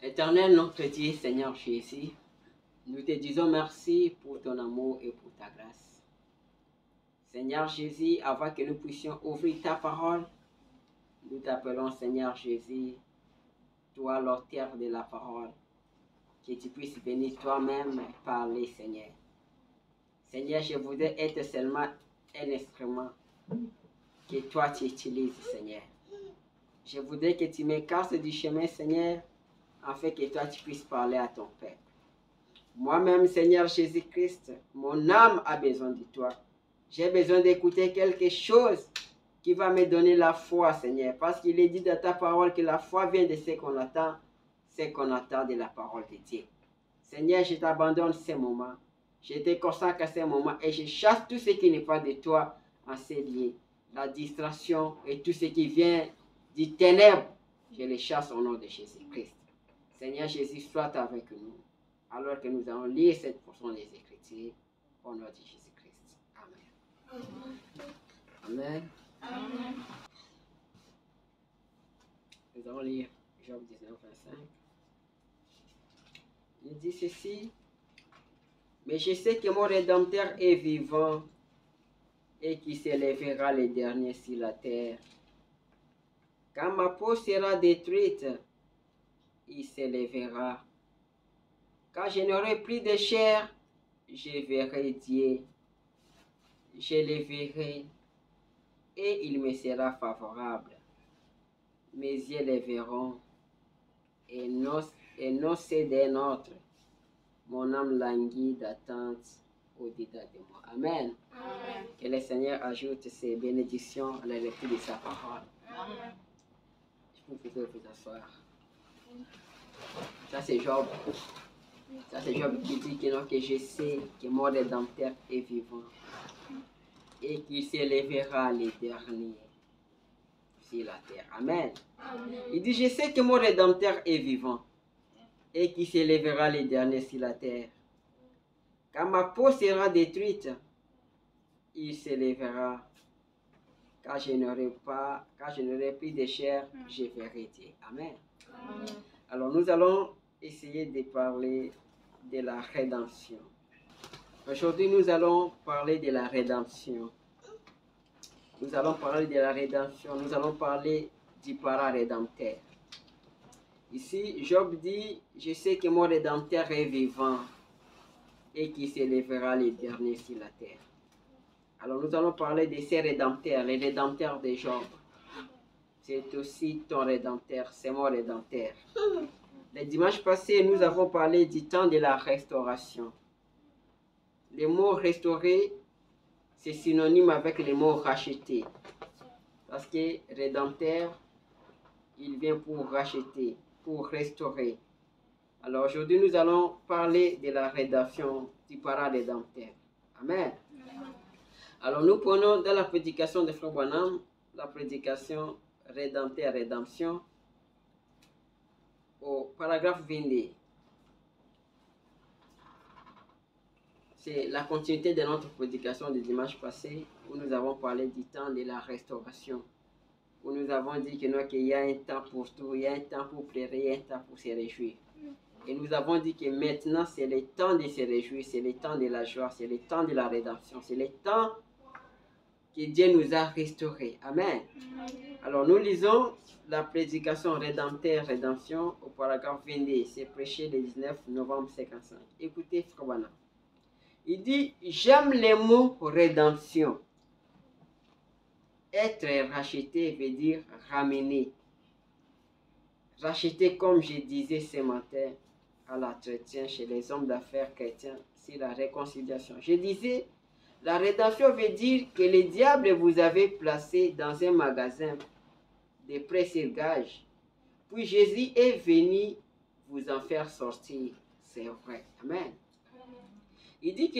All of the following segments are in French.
Éternel notre Dieu, Seigneur Jésus, nous te disons merci pour ton amour et pour ta grâce. Seigneur Jésus, avant que nous puissions ouvrir ta parole, nous t'appelons Seigneur Jésus, toi l'auteur de la parole, que tu puisses venir toi-même parler, Seigneur. Seigneur, je voudrais être seulement un instrument que toi tu utilises, Seigneur. Je voudrais que tu m'écartes du chemin, Seigneur, afin que toi tu puisses parler à ton peuple. Moi-même, Seigneur Jésus-Christ, mon âme a besoin de toi. J'ai besoin d'écouter quelque chose qui va me donner la foi, Seigneur. Parce qu'il est dit dans ta parole que la foi vient de ce qu'on attend de la parole de Dieu. Seigneur, je t'abandonne ces moments. Je te consacre à ces moments et je chasse tout ce qui n'est pas de toi en ces lieux. La distraction et tout ce qui vient du ténèbre, je les chasse au nom de Jésus-Christ. Seigneur Jésus, sois avec nous, alors que nous allons lire cette portion des Écritures au nom de Jésus-Christ. Amen. Amen. Amen. Nous allons lire Job 19, 25. Il dit ceci: mais je sais que mon Rédempteur est vivant et qui s'élèvera le dernier sur la terre. Quand ma peau sera détruite, il s'élèvera. Quand je n'aurai plus de chair, je verrai Dieu. Je le verrai et il me sera favorable. Mes yeux le verront et non c'est d'un autre. Mon âme languit d'attente au-delà de moi. Amen. Amen. Que le Seigneur ajoute ses bénédictions à la lecture de sa parole. Amen. Vous pouvez vous asseoir. Ça c'est Job. Ça c'est Job qui dit que je sais que mon Rédempteur est vivant et qu'il s'élèvera les derniers sur la terre. Amen. Amen. Il dit, je sais que mon Rédempteur est vivant et qu'il s'élèvera les derniers sur la terre. Quand ma peau sera détruite, il s'élèvera. Quand je n'aurai plus de chair, je verrai Dieu. Amen. Amen. Alors nous allons essayer de parler de la rédemption. Aujourd'hui, nous allons parler de la rédemption. Nous allons parler de la rédemption. Nous allons parler du para-rédempteur. Ici, Job dit, je sais que mon Rédempteur est vivant et qui s'élèvera les derniers sur la terre. Alors nous allons parler de ces rédempteurs, les rédempteurs de Job. C'est aussi ton Rédempteur, c'est mon Rédempteur. Le dimanche passé, nous avons parlé du temps de la restauration. Le mot restaurer, c'est synonyme avec le mot racheter. Parce que Rédempteur, il vient pour racheter, pour restaurer. Alors aujourd'hui, nous allons parler de la rédemption du para-rédempteur. Amen. Alors nous prenons dans la prédication de Frère Branham, la prédication Rédempteur, rédemption, au paragraphe 22. C'est la continuité de notre prédication du dimanche passé, où nous avons parlé du temps de la restauration. Où nous avons dit qu'il y a un temps pour tout, il y a un temps pour pleurer, il y a un temps pour se réjouir. Et nous avons dit que maintenant, c'est le temps de se réjouir, c'est le temps de la joie, c'est le temps de la rédemption, c'est le temps que Dieu nous a restaurés. Amen. Alors, nous lisons la prédication Rédempteur, rédemption au paragraphe 22. C'est prêché le 19 novembre 55. Écoutez, Frère Branham. Il dit, j'aime les mots rédemption. Être racheté veut dire ramener. Racheter, comme je disais ce matin à l'entretien chez les hommes d'affaires chrétiens, c'est la réconciliation. Je disais, la rédemption veut dire que le diable vous avait placé dans un magasin de précieux gages. Puis Jésus est venu vous en faire sortir. C'est vrai. Amen. Il dit que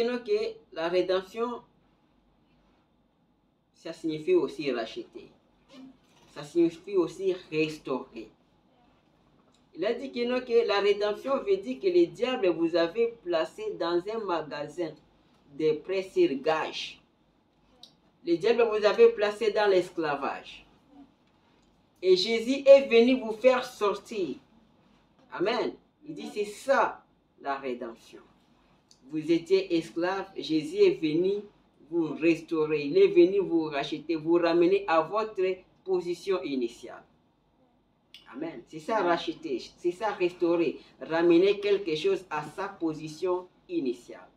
la rédemption, ça signifie aussi racheter. Ça signifie aussi restaurer. Il a dit que la rédemption veut dire que le diable vous avait placé dans un magasin de précieux gages. Le diable vous avait placé dans l'esclavage. Et Jésus est venu vous faire sortir. Amen. Il dit c'est ça la rédemption. Vous étiez esclaves, Jésus est venu vous restaurer. Il est venu vous racheter, vous ramener à votre position initiale. Amen. C'est ça racheter, c'est ça restaurer, ramener quelque chose à sa position initiale.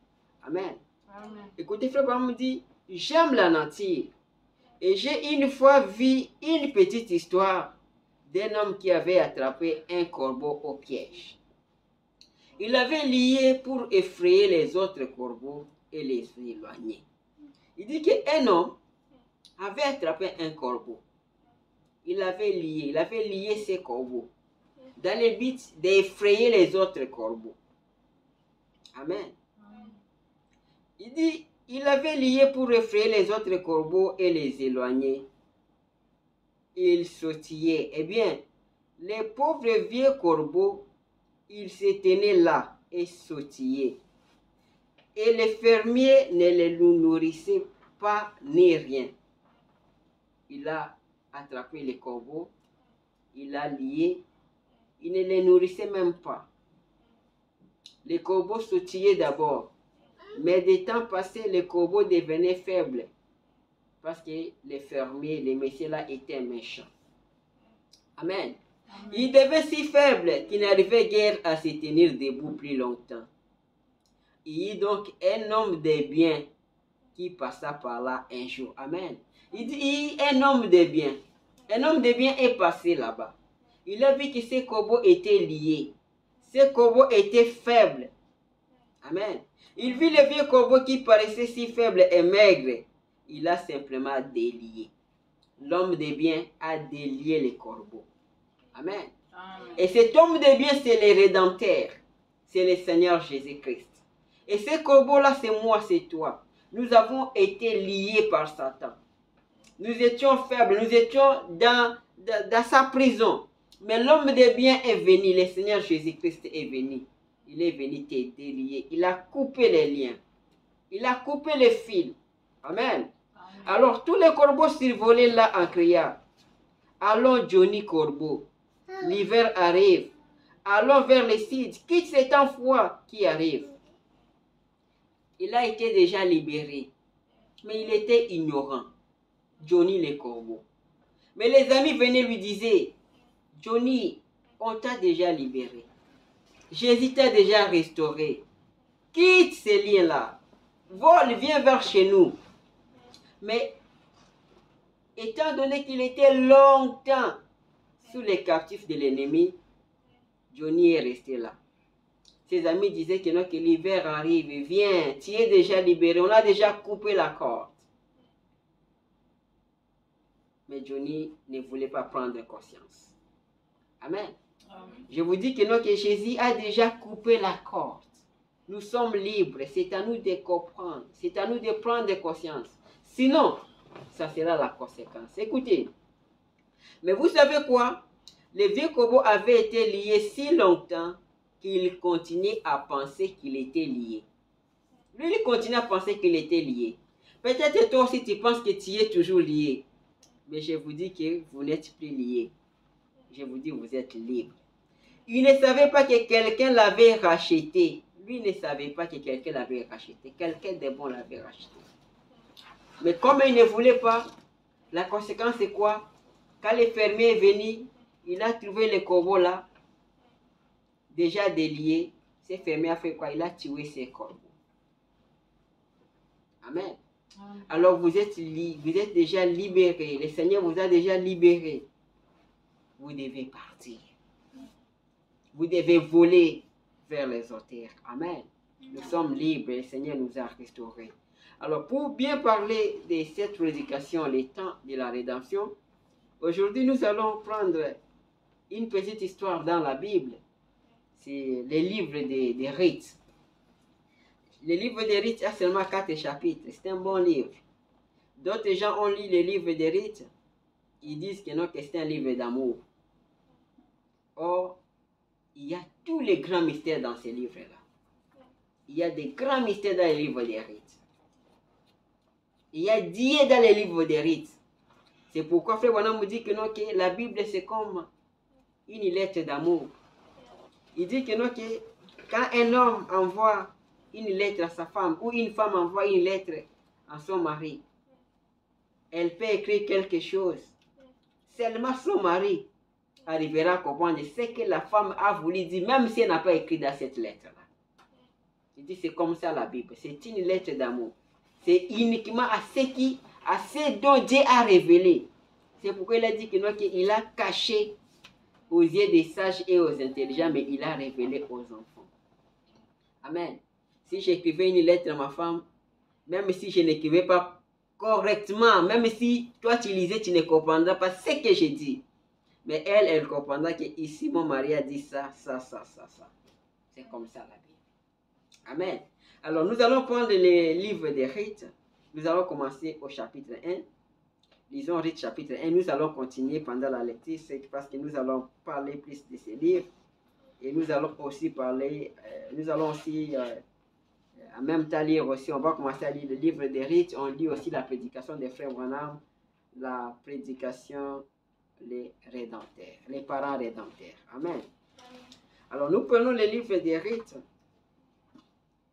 Amen. Amen. Écoutez, frère Branham me dit, j'aime la nature. Et j'ai une fois vu une petite histoire d'un homme qui avait attrapé un corbeau au piège. Il l'avait lié pour effrayer les autres corbeaux et les éloigner. Il dit qu'un homme avait attrapé un corbeau. Il l'avait lié ses corbeaux dans le but d'effrayer les autres corbeaux. Amen. Il dit, il l'avait lié pour effrayer les autres corbeaux et les éloigner. Il sautillait. Eh bien, les pauvres vieux corbeaux, ils se tenaient là et sautillaient. Et les fermiers ne les nourrissaient pas ni rien. Il a attrapé les corbeaux, il a lié, il ne les nourrissait même pas. Les corbeaux sautillaient d'abord, mais des temps passés, les corbeaux devenaient faibles parce que les fermiers, les messieurs là étaient méchants. Amen. Amen. Ils devenaient si faibles qu'ils n'arrivaient guère à se tenir debout plus longtemps. Il y eut donc un homme de bien qui passa par là un jour. Amen. Il dit un homme de bien. Un homme de bien est passé là-bas. Il a vu que ces corbeaux étaient liés. Ces corbeaux étaient faibles. Amen. Il vit le vieux corbeau qui paraissait si faible et maigre. Il a simplement délié. L'homme de bien a délié les corbeaux. Amen. Amen. Et cet homme de bien, c'est le Rédempteur. C'est le Seigneur Jésus-Christ. Et ces corbeaux-là, c'est moi, c'est toi. Nous avons été liés par Satan. Nous étions faibles, nous étions dans sa prison. Mais l'homme de bien est venu, le Seigneur Jésus-Christ est venu. Il est venu te délier. Il a coupé les liens. Il a coupé les fils. Amen. Amen. Alors tous les corbeaux survolaient là en criant. Allons Johnny Corbeau. L'hiver arrive. Allons vers les cides. Quitte cet enfoui qui arrive. Il a été déjà libéré. Mais il était ignorant. Johnny le corbeau. Mais les amis venaient lui dire, Johnny, on t'a déjà libéré. Jésus t'a déjà restauré. Quitte ces liens-là. Vole, viens vers chez nous. Mais, étant donné qu'il était longtemps sous les captifs de l'ennemi, Johnny est resté là. Ses amis disaient que non, que l'hiver arrive. Viens, tu es déjà libéré. On a déjà coupé la corde. Mais Johnny ne voulait pas prendre conscience. Amen. Amen. Je vous dis que non, que Jésus a déjà coupé la corde. Nous sommes libres. C'est à nous de comprendre. C'est à nous de prendre conscience. Sinon, ça sera la conséquence. Écoutez. Mais vous savez quoi? Le vieux corbeau avait été lié si longtemps qu'il continuait à penser qu'il était lié. Lui, il continue à penser qu'il était lié. Peut-être toi aussi, tu penses que tu es toujours lié. Mais je vous dis que vous n'êtes plus lié. Je vous dis, vous êtes libre. Il ne savait pas que quelqu'un l'avait racheté. Lui ne savait pas que quelqu'un l'avait racheté. Quelqu'un de bon l'avait racheté. Mais comme il ne voulait pas, la conséquence c'est quoi? Quand le fermier est venu, il a trouvé le corbeau là, déjà délié. Ce fermier a fait quoi? Il a tué ses corbeaux. Amen. Alors vous êtes déjà libérés. Le Seigneur vous a déjà libérés. Vous devez partir. Vous devez voler vers les auteurs. Amen. Nous sommes libres. Le Seigneur nous a restaurés. Alors pour bien parler de cette prédication, les temps de la rédemption, aujourd'hui nous allons prendre une petite histoire dans la Bible. C'est les livres des rites. Le livre des rites a seulement 4 chapitres. C'est un bon livre. D'autres gens ont lu le livre des rites. Ils disent que non, que c'est un livre d'amour. Or, il y a tous les grands mystères dans ces livres-là. Il y a des grands mystères dans les livres des rites. Il y a Dieu dans les livres des rites. C'est pourquoi Frère Branham me dit que non, que la Bible c'est comme une lettre d'amour. Il dit que, non, que quand un homme envoie une lettre à sa femme ou une femme envoie une lettre à son mari, elle peut écrire quelque chose. Seulement son mari arrivera à comprendre ce que la femme a voulu dire, même si elle n'a pas écrit dans cette lettre-là. Il dit c'est comme ça la Bible. C'est une lettre d'amour. C'est uniquement à ce dont Dieu a révélé. C'est pourquoi il a dit que non, qu'il a caché aux yeux des sages et aux intelligents, mais il a révélé aux enfants. Amen. Si j'écrivais une lettre à ma femme, même si je n'écrivais pas correctement, même si toi tu lisais, tu ne comprendras pas ce que j'ai dit. Mais elle comprendra que ici mon mari a dit ça, ça, ça, ça, ça. C'est comme ça la Bible. Amen. Alors nous allons prendre les livres des rites. Nous allons commencer au chapitre 1. Lisons Rite chapitre 1. Nous allons continuer pendant la lecture, c'est parce que nous allons parler plus de ces livres. Et nous allons aussi parler, en même temps lire aussi, on va commencer à lire le livre des rites. On lit aussi la prédication des frères Branham, la prédication les rédempteurs, les parents rédempteurs. Amen. Alors nous prenons le livre des rites,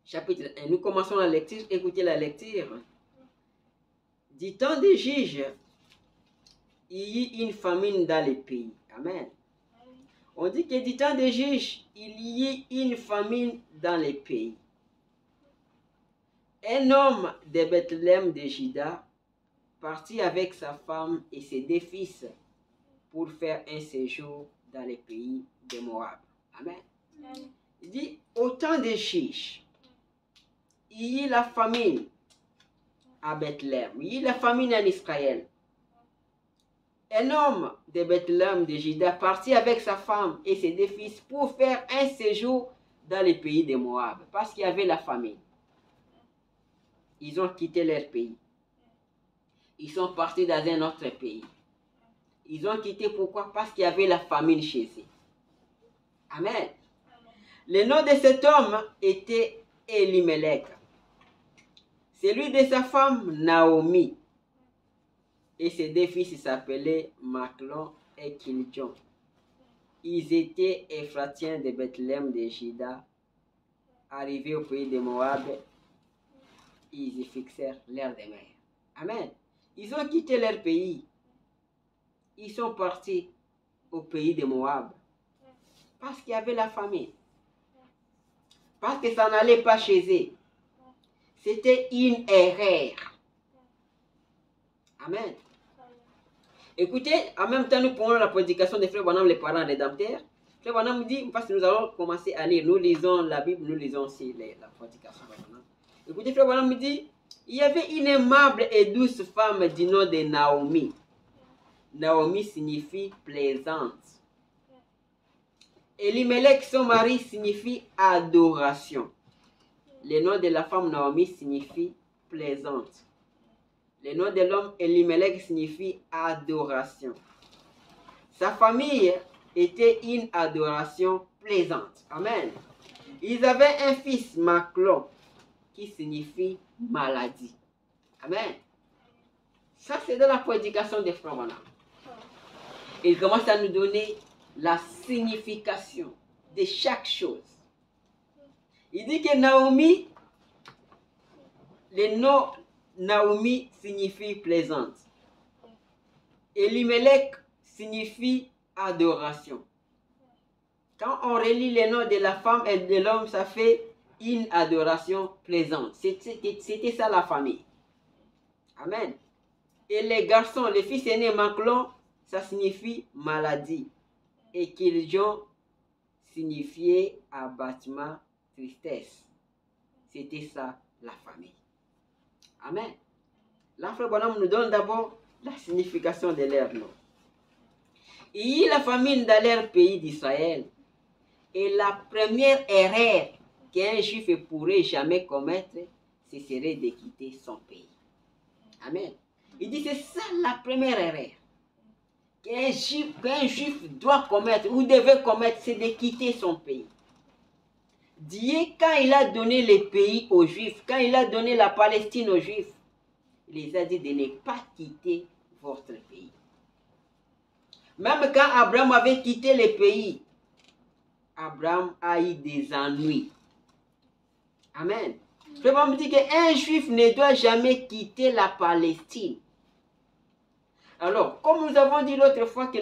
chapitre 1. Nous commençons la lecture. Écoutez la lecture. Du temps des juges, il y eut une famine dans le pays. Amen. On dit que du temps des juges, il y eut une famine dans le pays. Un homme de Bethléem de Juda partit avec sa femme et ses deux fils pour faire un séjour dans le pays de Moab. Amen. Il dit, au temps des juges, il y eut la famine à Bethléem. Il y eut la famine en Israël. Un homme de Bethléem de Juda partit avec sa femme et ses deux fils pour faire un séjour dans le pays de Moab, parce qu'il y avait la famine. Ils ont quitté leur pays. Ils sont partis dans un autre pays. Ils ont quitté pourquoi? Parce qu'il y avait la famine chez eux. Amen. Le nom de cet homme était Elimelech. Celui de sa femme, Naomi. Et ses deux fils s'appelaient Maclon et Kiljon. Ils étaient Éphratiens de Bethléem de Juda. Arrivés au pays de Moab, ils y fixèrent leur demeure. Amen. Ils ont quitté leur pays. Ils sont partis au pays de Moab. Parce qu'il y avait la famine. Parce que ça n'allait pas chez eux. C'était une erreur. Amen. Écoutez, en même temps, nous prenons la prédication de Frère Branham, les parents rédempteurs. Frère Branham dit, parce que nous allons commencer à lire, nous lisons la Bible, nous lisons aussi la prédication de Branham. Écoutez, Frère Branham dit, il y avait une aimable et douce femme du nom de Naomi. Naomi signifie plaisante. Elimelech, son mari, signifie adoration. Le nom de la femme Naomi signifie plaisante. Le nom de l'homme Elimelech signifie adoration. Sa famille était une adoration plaisante. Amen. Ils avaient un fils, Maclon, qui signifie maladie. Amen. Ça, c'est dans la prédication des frères Branham. Il commence à nous donner la signification de chaque chose. Il dit que Naomi, le nom Naomi signifie plaisante. Elimelech signifie adoration. Quand on relit les noms de la femme et de l'homme, ça fait une adoration plaisante. C'était ça la famille. Amen. Et les garçons, les fils aînés Maclon, ça signifie maladie. Et Kiljon signifiait abattement, tristesse. C'était ça la famille. Amen. La frère Branham nous donne d'abord la signification de leur nom. Il y a la famine dans leur pays d'Israël. Et la première erreur qu'un juif ne pourrait jamais commettre, ce serait de quitter son pays. Amen. Il dit c'est ça la première erreur qu'un juif doit commettre ou devait commettre, c'est de quitter son pays. Dieu, quand il a donné les pays aux Juifs, quand il a donné la Palestine aux Juifs, il les a dit de ne pas quitter votre pays. Même quand Abraham avait quitté le pays, Abraham a eu des ennuis. Amen. Je vais me dire qu'un juif ne doit jamais quitter la Palestine. Alors, comme nous avons dit l'autre fois que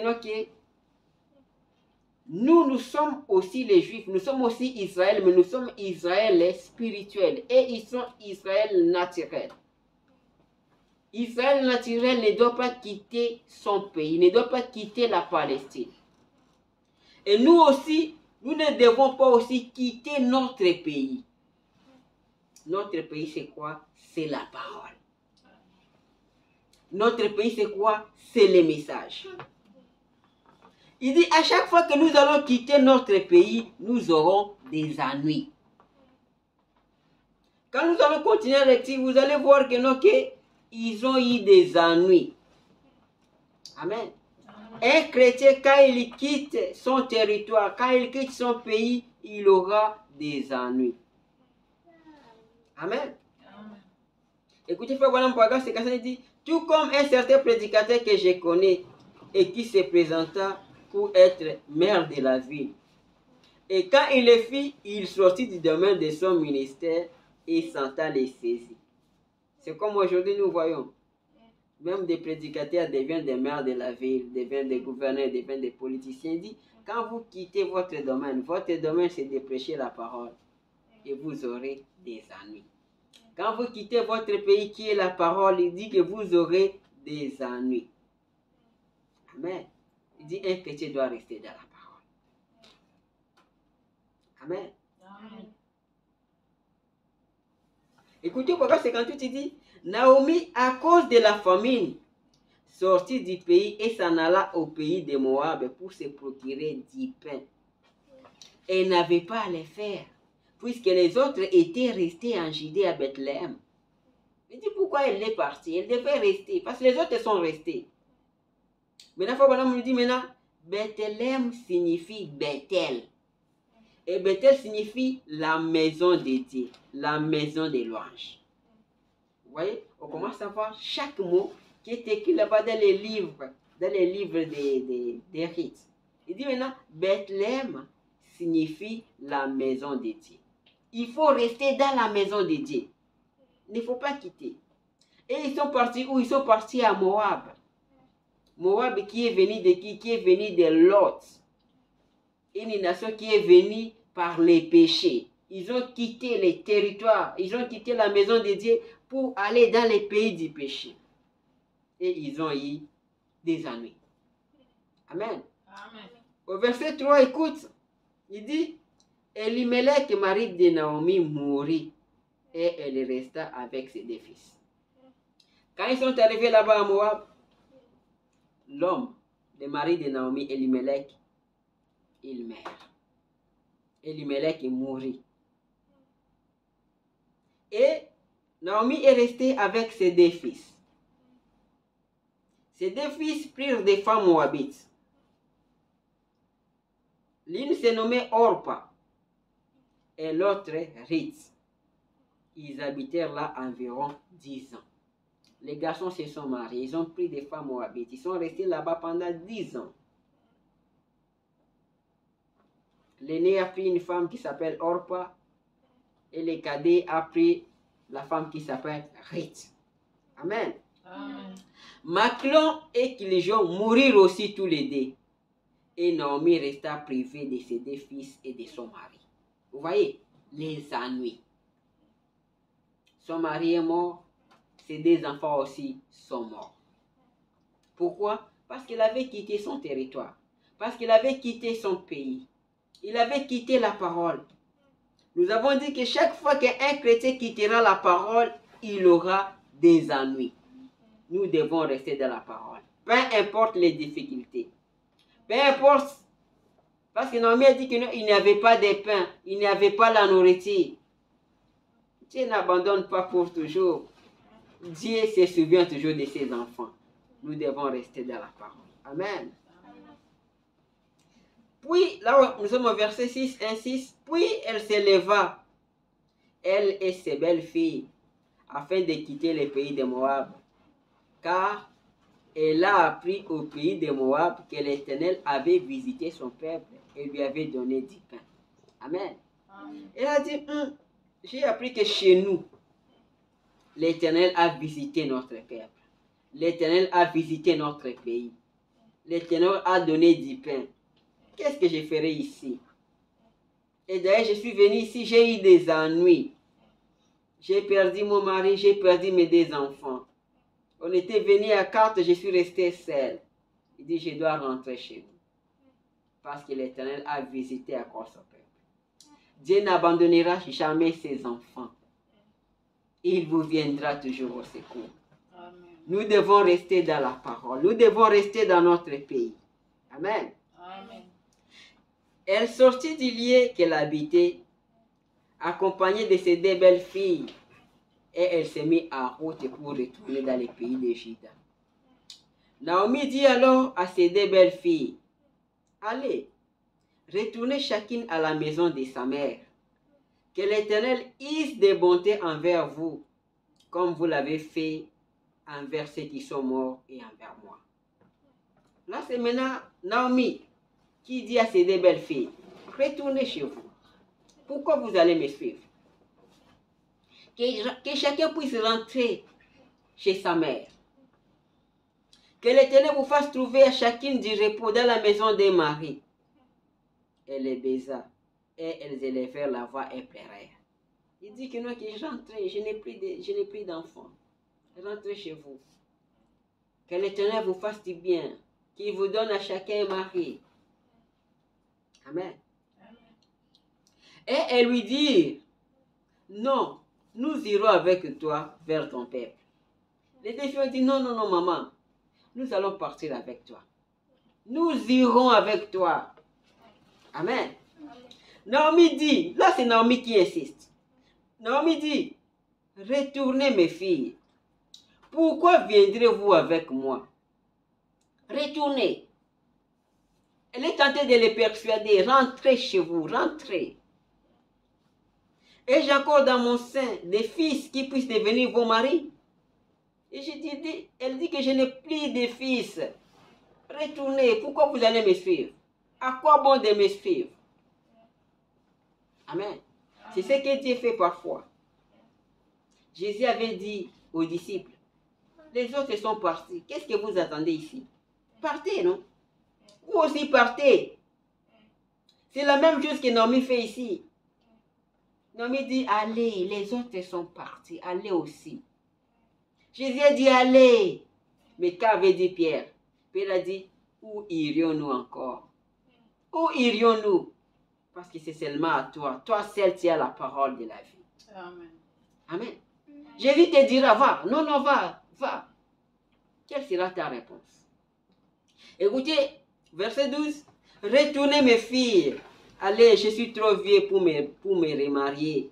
nous sommes aussi les Juifs, nous sommes aussi Israël, mais nous sommes Israël spirituel et ils sont Israël naturel. Israël naturel ne doit pas quitter son pays, ne doit pas quitter la Palestine. Et nous aussi, nous ne devons pas aussi quitter notre pays. Notre pays, c'est quoi? C'est la parole. Notre pays, c'est quoi? C'est le message. Il dit, à chaque fois que nous allons quitter notre pays, nous aurons des ennuis. Quand nous allons continuer à lecture, vous allez voir que ils ont eu des ennuis. Amen. Un chrétien, quand il quitte son territoire, quand il quitte son pays, il aura des ennuis. Amen. Écoutez, frère, voilà mon programme, c'est qu'il dit, tout comme un certain prédicateur que je connais et qui se présenta pour être maire de la ville. Et quand il le fit, il sortit du domaine de son ministère et s'entend les saisir. C'est comme aujourd'hui nous voyons. Même des prédicateurs deviennent des maires de la ville, deviennent des gouverneurs, deviennent des politiciens. Il dit, quand vous quittez votre domaine c'est de prêcher la parole. Et vous aurez des ennuis. Quand vous quittez votre pays qui est la parole, il dit que vous aurez des ennuis. Amen. Il dit un chrétien doit rester dans la parole. Amen. Amen. Écoutez, pourquoi 58 il dit, Naomi, à cause de la famine, sortit du pays et s'en alla au pays de Moab pour se procurer du pain. Elle n'avait pas à le faire, puisque les autres étaient restés en Judée à Bethléem. Il dit pourquoi elle est partie? Elle devait rester, parce que les autres sont restés. Maintenant, il nous dit maintenant, Bethléem signifie Bethel. Et Bethel signifie la maison de Dieu, la maison de louange. Vous voyez, on commence à voir chaque mot qui est écrit là-bas dans les livres des rites. Il dit maintenant, Bethléem signifie la maison de Dieu. Il faut rester dans la maison de Dieu. Il ne faut pas quitter. Et ils sont partis où? Ils sont partis à Moab. Moab qui est venu de qui? Qui est venu de Lot. Une nation qui est venue par les péchés. Ils ont quitté les territoires, ils ont quitté la maison de Dieu pour aller dans les pays du péché. Et ils ont eu des ennuis. Amen. Amen. Au verset 3, écoute, il dit, Elimelech, mari de Naomi, mourut et elle resta avec ses deux fils. Quand ils sont arrivés là-bas à Moab, l'homme, le mari de Naomi, Elimelech, il meurt. Elimelech mourut. Et Naomi est restée avec ses deux fils. Ses deux fils prirent des femmes moabites. L'une se nommait Orpa et l'autre Ruth. Ils habitèrent là environ 10 ans. Les garçons se sont mariés, ils ont pris des femmes moabites. Ils sont restés là-bas pendant 10 ans. L'aîné a pris une femme qui s'appelle Orpa et le cadet a pris la femme qui s'appelle Ruth. Amen. Amen. Maclon et Kilijon mourirent aussi tous les deux. Et Naomi resta privée de ses deux fils et de son mari. Vous voyez, les ennuis. Son mari est mort, ses deux enfants aussi sont morts. Pourquoi? Parce qu'il avait quitté son territoire. Parce qu'il avait quitté son pays. Il avait quitté la parole. Nous avons dit que chaque fois qu'un chrétien quittera la parole, il aura des ennuis. Nous devons rester dans la parole. Peu importe les difficultés. Peu importe. Parce que Naomi a dit qu'il n'y avait pas de pain. Il n'y avait pas la nourriture. Dieu n'abandonne pas pour toujours. Dieu se souvient toujours de ses enfants. Nous devons rester dans la parole. Amen. Puis, là nous sommes au verset 6, 1, 6. Puis elle se leva, elle et ses belles filles, afin de quitter le pays de Moab. Car elle a appris au pays de Moab que l'Éternel avait visité son peuple et lui avait donné du pain. Amen. Elle a dit, j'ai appris que chez nous, l'Éternel a visité notre peuple. L'Éternel a visité notre pays. L'Éternel a donné du pain. Qu'est-ce que je ferai ici? Et d'ailleurs, je suis venu ici, j'ai eu des ennuis. J'ai perdu mon mari, j'ai perdu mes 2 enfants. On était venus à 4, je suis resté seul. Il dit, je dois rentrer chez vous. Parce que l'Éternel a visité encore son peuple. Dieu n'abandonnera jamais ses enfants. Il vous viendra toujours au secours. Amen. Nous devons rester dans la parole. Nous devons rester dans notre pays. Amen. Amen. Elle sortit du lieu qu'elle habitait, accompagnée de ses 2 belles filles, et elle s'est mise en route pour retourner dans le pays de Juda. Naomi dit alors à ses 2 belles filles, allez, retournez chacune à la maison de sa mère. Que l'Éternel use de bonté envers vous, comme vous l'avez fait envers ceux qui sont morts et envers moi. Là, c'est maintenant Naomi qui dit à ses 2 belles filles, retournez chez vous. Pourquoi vous allez me suivre? Que chacun puisse rentrer chez sa mère. Que l'Éternel vous fasse trouver à chacune du repos dans la maison des maris. Elle les baisa et elles élevèrent la voix et pleurèrent. Il dit que non, que je rentre, je n'ai plus d'enfants. Rentrez chez vous. Que l'Éternel vous fasse du bien, qu'il vous donne à chacun un mari. Amen. Et elle lui dit, non, nous irons avec toi vers ton peuple. Les 2 filles ont dit, non, non, non, maman, nous allons partir avec toi. Nous irons avec toi. Amen. Naomi dit, là c'est Naomi qui insiste. Naomi dit, retournez mes filles. Pourquoi viendrez-vous avec moi? Retournez. Elle est tentée de les persuader, rentrez chez vous, rentrez. Et j'ai encore dans mon sein des fils qui puissent devenir vos maris. Et elle dit que je n'ai plus de fils. Retournez, pourquoi vous allez me suivre? À quoi bon de me suivre? Amen. C'est ce que Dieu fait parfois. Jésus avait dit aux disciples, les autres sont partis. Qu'est-ce que vous attendez ici? Partez, non? Vous aussi partez. C'est la même chose que Naomi fait ici. Naomi dit, allez, les autres sont partis, allez aussi. Jésus a dit, allez. Mais qu'avait dit Pierre? Pierre a dit, où irions-nous encore? Où irions-nous? Parce que c'est seulement à toi. Toi seul, tu as la parole de la vie. Amen. Amen. Jésus te dira, va. Non, non, va, va. Quelle sera ta réponse? Écoutez, verset 12. Retournez mes filles. Allez, je suis trop vieux pour me remarier.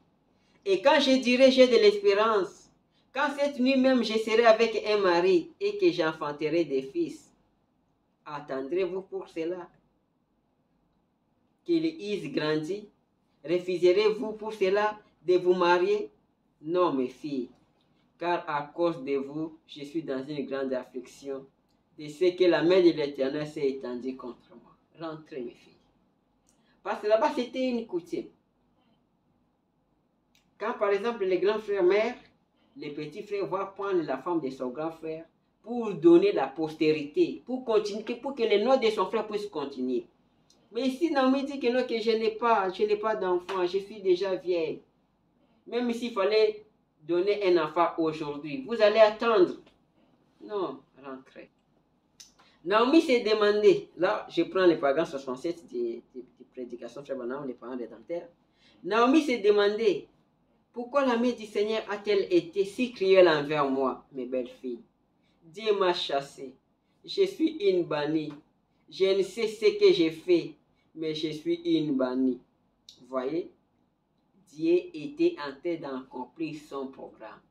Et quand je dirai j'ai de l'espérance, quand cette nuit même je serai avec un mari et que j'enfanterai des fils, attendrez-vous pour cela? Qu'il ait grandi, refuserez-vous pour cela de vous marier? Non, mes filles, car à cause de vous, je suis dans une grande affliction de ce que la main de l'Éternel s'est étendue contre moi. Rentrez, mes filles. Parce que là-bas, c'était une coutume. Quand, par exemple, les grands frères mères, les petits frères vont prendre la femme de son grand frère pour donner la postérité, pour continuer, pour que les noms de son frère puissent continuer. Mais ici, Naomi dit que non, que je n'ai pas d'enfant, je suis déjà vieille. Même s'il fallait donner un enfant aujourd'hui, vous allez attendre. Non, rentrez. Naomi s'est demandé, là, je prends les paragraphes 67 de prédication frère Branham, les parents rédempteurs. Naomi s'est demandé, pourquoi la main du Seigneur a-t-elle été si cruelle envers moi, mes belles filles? Dieu m'a chassée. Je suis une bannie. Je ne sais ce que j'ai fait, mais je suis une bannie. Vous voyez, Dieu était en train d'accomplir son programme.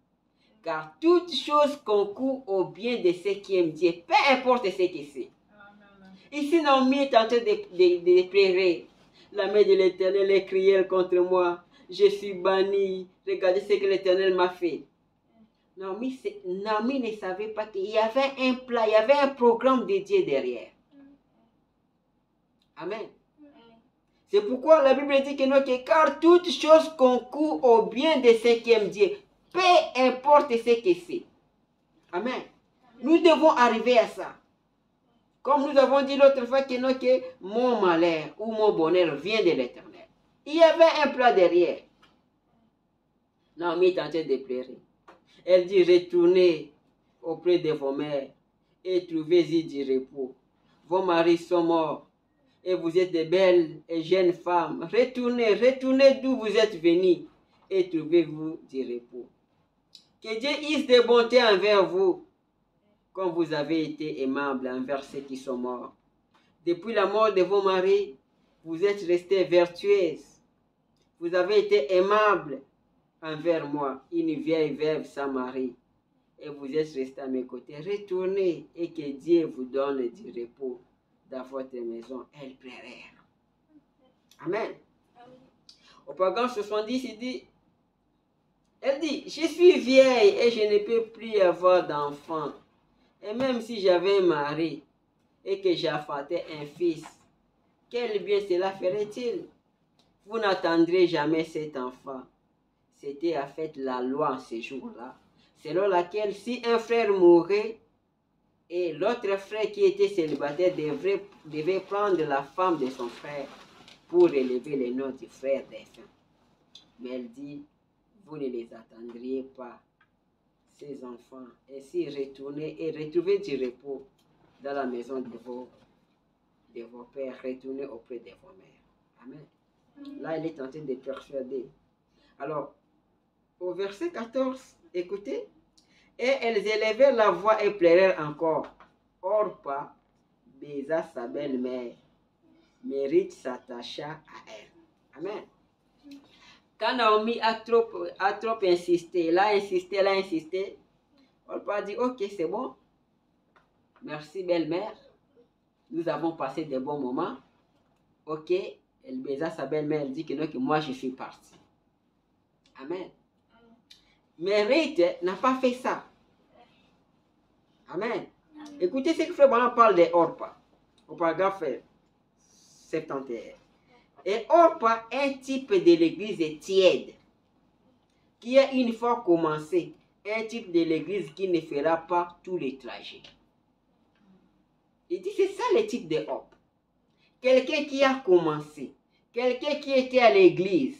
Car toute chose concourt au bien de ceux qui aiment Dieu, peu importe ce que c'est. Ici, Naomi est en train de pleurer. La main de l'Éternel est cruelle contre moi. Je suis bannie. Regardez ce que l'Éternel m'a fait. Naomi ne savait pas qu'il y avait un plan, il y avait un programme de Dieu derrière. Amen. C'est pourquoi la Bible dit que car toute chose concourt au bien de ceux qui aiment Dieu, peu importe ce que c'est. Amen. Nous devons arriver à ça. Comme nous avons dit l'autre fois que mon malheur ou mon bonheur vient de l'Éternel. Il y avait un plat derrière. Naomi est en train de pleurer. Elle dit, retournez auprès de vos mères et trouvez-y du repos. Vos maris sont morts et vous êtes de belles et jeunes femmes. Retournez, retournez d'où vous êtes venus et trouvez-vous du repos. Que Dieu use de bonté envers vous, comme vous avez été aimable envers ceux qui sont morts. Depuis la mort de vos maris, vous êtes restées vertueuses. Vous avez été aimable envers moi, une vieille veuve sans mari, et vous êtes restés à mes côtés. Retournez et que Dieu vous donne du repos dans votre maison. Elles pleurèrent. Amen. Au paragraphe 70, elle dit, je suis vieille et je ne peux plus avoir d'enfant. Et même si j'avais un mari et que j'enfantais un fils, quel bien cela ferait-il? Vous n'attendrez jamais cet enfant. C'était en fait la loi en ce jour-là, selon laquelle si un frère mourait et l'autre frère qui était célibataire devait prendre la femme de son frère pour élever le nom du frère défunt. Mais elle dit, vous ne les attendriez pas, ces enfants, et si retournez et retrouvez du repos dans la maison de vos pères, retournez auprès de vos mères. Amen. Là, elle est en train de persuader. Alors, au verset 14, écoutez. Et elles élevèrent la voix et pleurèrent encore. Orpa baisa sa belle-mère. Mérite s'attacha à elle. Amen. Quand Naomi a trop insisté, elle a insisté, Orpa a dit, ok, c'est bon. Merci belle-mère. Nous avons passé de bons moments. Ok, elle baisa sa belle-mère, elle dit que non, que moi je suis partie. Amen. Mais Ruth n'a pas fait ça. Amen. Écoutez ce que Frère Branham parle de Orpa, au paragraphe 71. Et Orpa est un type de l'église tiède, qui a une fois commencé, un type de l'église qui ne fera pas tous les trajets. Il dit c'est ça le type de Orpa. Quelqu'un qui a commencé, quelqu'un qui était à l'église.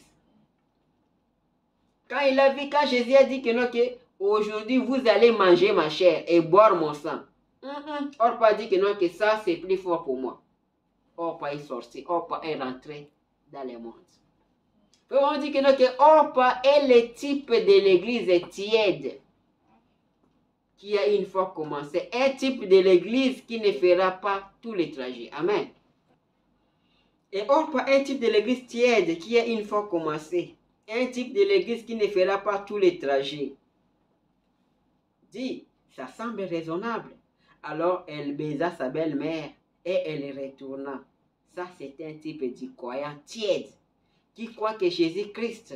Quand Jésus a dit que non, que aujourd'hui vous allez manger ma chair et boire mon sang. Orpa dit que non, que ça c'est plus fort pour moi. Orpa est sorti, Orpa est rentré dans le monde. On dit que non, que Orpa est le type de l'église tiède qui a une fois commencé. Un type de l'église qui ne fera pas tous les trajets. Amen. Et Orpa est un type de l'église tiède qui a une fois commencé. Un type de l'église qui ne fera pas tous les trajets. Dit, ça semble raisonnable. Alors elle baisa sa belle-mère et elle retourna. Ça c'est un type de croyant tiède qui croit que Jésus-Christ,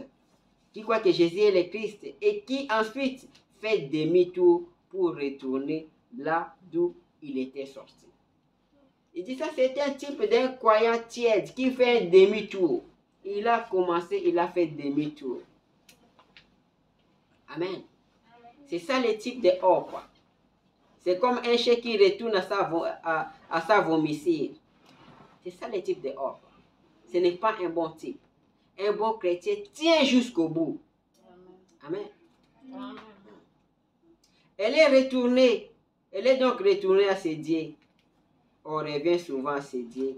qui croit que Jésus est le Christ et qui ensuite fait demi-tour pour retourner là d'où il était sorti. Il dit ça c'est un type d'un croyant tiède qui fait un demi-tour. Il a commencé, il a fait demi-tour. Amen. C'est ça le type de Orpa. C'est comme un chien qui retourne à sa vomissure. C'est ça le type de Orpa. Ce n'est pas un bon type. Un bon chrétien tient jusqu'au bout. Amen. Amen. Elle est donc retournée à ses dieux. On revient souvent à ses dieux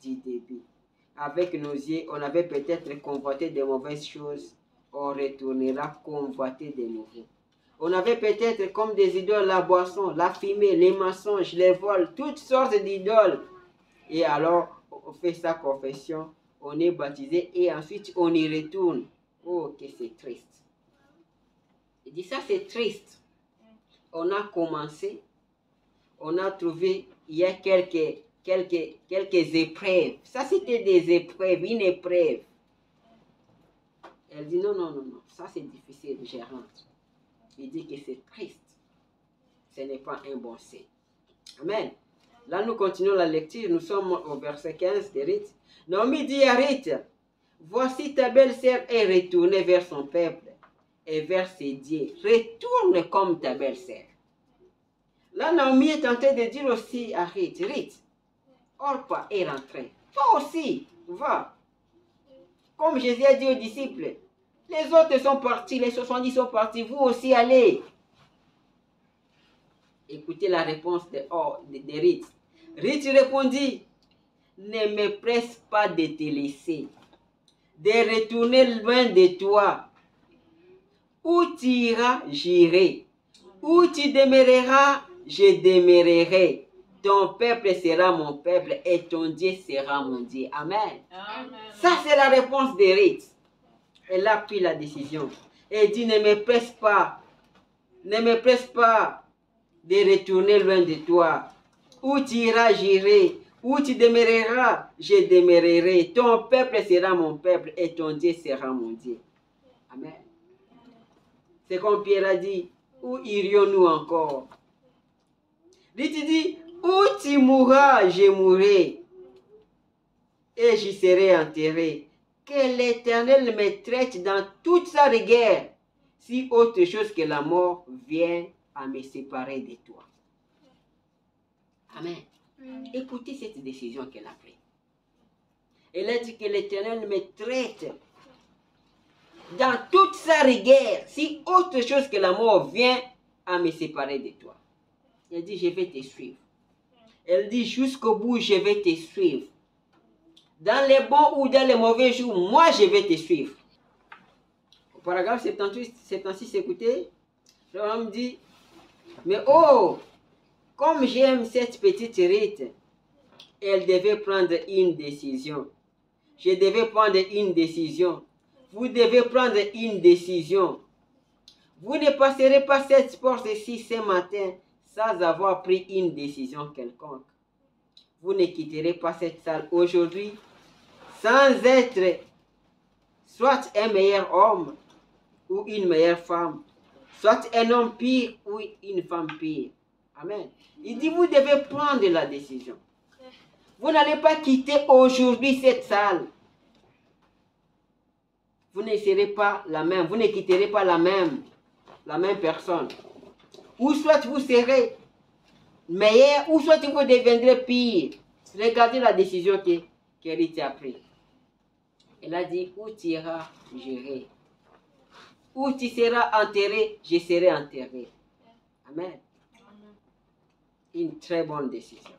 du début. Avec nos yeux, on avait peut-être convoité de mauvaises choses. On retournera convoiter de nouveau. On avait peut-être comme des idoles la boisson, la fumée, les mensonges, les vols, toutes sortes d'idoles. Et alors, on fait sa confession, on est baptisé et ensuite on y retourne. Oh, que c'est triste. Il dit ça, c'est triste. On a commencé, on a trouvé, il y a quelques épreuves. Ça, c'était des épreuves, une épreuve. Elle dit non, ça c'est difficile, je rentre. Il dit que c'est triste. Ce n'est pas un bon signe. Amen. Là, nous continuons la lecture. Nous sommes au verset 15 de Ruth. Naomi dit à Ruth, voici ta belle-sœur est retournée vers son peuple et vers ses dieux. Retourne comme ta belle-sœur. Là, Naomi est en train de dire aussi à Ruth, Ruth, Orpa est rentrée. Toi aussi, va. Comme Jésus a dit aux disciples, les autres sont partis, les 70 sont partis, vous aussi allez. Écoutez la réponse de Ruth. Ruth répondit, ne me presse pas de te laisser, de retourner loin de toi. Où tu iras, j'irai. Où tu demeureras, je demeurerai. Ton peuple sera mon peuple et ton Dieu sera mon Dieu. Amen. Amen. Ça, c'est la réponse de Ruth. Elle a pris la décision. Elle dit, ne me presse pas. Ne me presse pas de retourner loin de toi. Où tu iras, j'irai. Où tu demeureras, je demeurerai. Ton peuple sera mon peuple et ton Dieu sera mon Dieu. Amen. C'est comme Pierre a dit, où irions-nous encore? Ruth dit, où tu mourras, je mourrai. Et j'y serai enterré. Que l'Éternel me traite dans toute sa rigueur, si autre chose que la mort vient à me séparer de toi. Amen. Écoutez cette décision qu'elle a prise. Elle a dit que l'Éternel me traite dans toute sa rigueur, si autre chose que la mort vient à me séparer de toi. Elle dit, je vais te suivre. Elle dit, jusqu'au bout, je vais te suivre. Dans les bons ou dans les mauvais jours, moi, je vais te suivre. Au paragraphe 78, 76, écoutez, l'homme dit, mais oh, comme j'aime cette petite Ruth, elle devait prendre une décision. Je devais prendre une décision. Vous devez prendre une décision. Vous ne passerez pas cette porte-ci ce matin sans avoir pris une décision quelconque. Vous ne quitterez pas cette salle aujourd'hui sans être soit un meilleur homme ou une meilleure femme, soit un homme pire ou une femme pire. Amen. Il dit, vous devez prendre la décision. Vous n'allez pas quitter aujourd'hui cette salle. Vous ne serez pas la même, vous ne quitterez pas la même personne. Ou soit vous serez meilleur, ou soit vous deviendrez pire. Regardez la décision que Ruth a prise. Elle a dit, où tu iras, j'irai. Où tu seras enterré, je serai enterré. Amen. Une très bonne décision.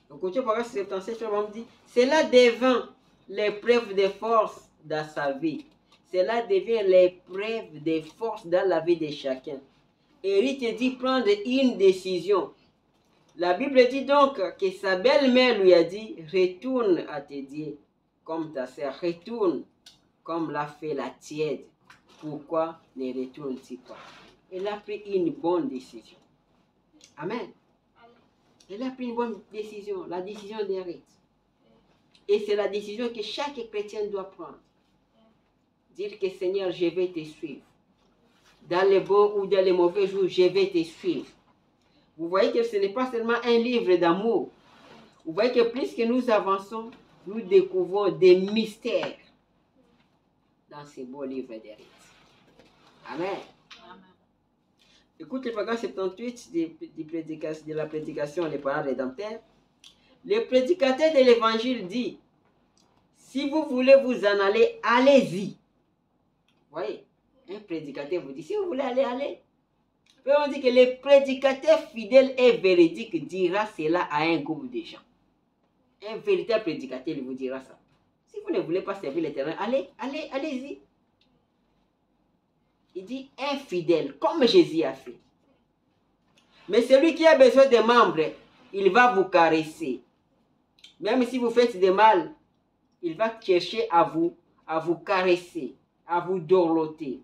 Donc, au paragraphe 77, on dit, cela devint l'épreuve de force dans sa vie. Cela devient l'épreuve de force dans la vie de chacun. Et il te dit prendre une décision. La Bible dit donc que sa belle-mère lui a dit, retourne à tes dieux comme ta sœur, retourne comme l'a fait la tiède. Pourquoi ne retourne-t-il pas? Elle a pris une bonne décision. Amen. Elle a pris une bonne décision, la décision de Ruth. Et c'est la décision que chaque chrétien doit prendre. Dire que Seigneur, je vais te suivre. Dans les bons ou dans les mauvais jours, je vais te suivre. Vous voyez que ce n'est pas seulement un livre d'amour. Vous voyez que plus que nous avançons, nous découvrons des mystères dans ces beaux livres de Ruth. Amen. Écoute le paragraphe 78 de la prédication des parents rédempteurs. Le prédicateur de l'évangile dit, si vous voulez vous en aller, allez-y. Vous voyez, un prédicateur vous dit, si vous voulez aller, allez. Puis on dit que le prédicateur fidèle et véridique dira cela à un groupe de gens. Un véritable prédicateur vous dira ça. Si vous ne voulez pas servir l'Éternel, allez-y. Il dit infidèle, comme Jésus a fait. Mais celui qui a besoin de membres, il va vous caresser. Même si vous faites du mal, il va chercher à vous caresser, à vous dorloter.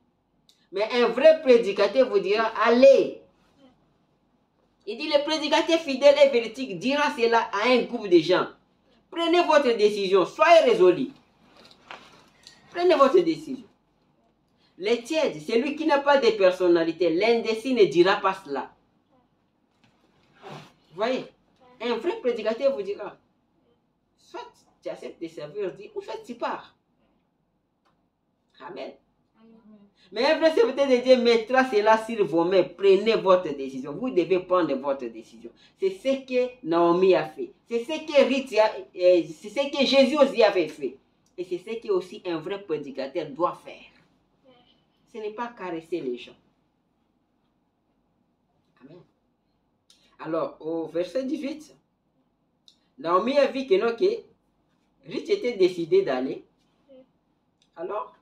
Mais un vrai prédicateur vous dira, allez. Il dit, le prédicateur fidèle et véridique dira cela à un groupe de gens. Prenez votre décision, soyez résolus. Prenez votre décision. Le tiède, celui qui n'a pas de personnalité, l'indécis ne dira pas cela. Vous voyez, Un vrai prédicateur vous dira, soit tu acceptes de servir Dieu, ou soit tu pars. Amen. Mais un vrai serviteur de Dieu mettra cela sur vos mains. Prenez votre décision. Vous devez prendre votre décision. C'est ce que Naomi a fait. C'est ce que c'est ce que Jésus aussi avait fait. Et c'est ce que aussi un vrai prédicateur doit faire. Ce n'est pas caresser les gens. Amen. Alors, au verset 18, Naomi a vu que non, que Ruth était décidée d'aller. Alors,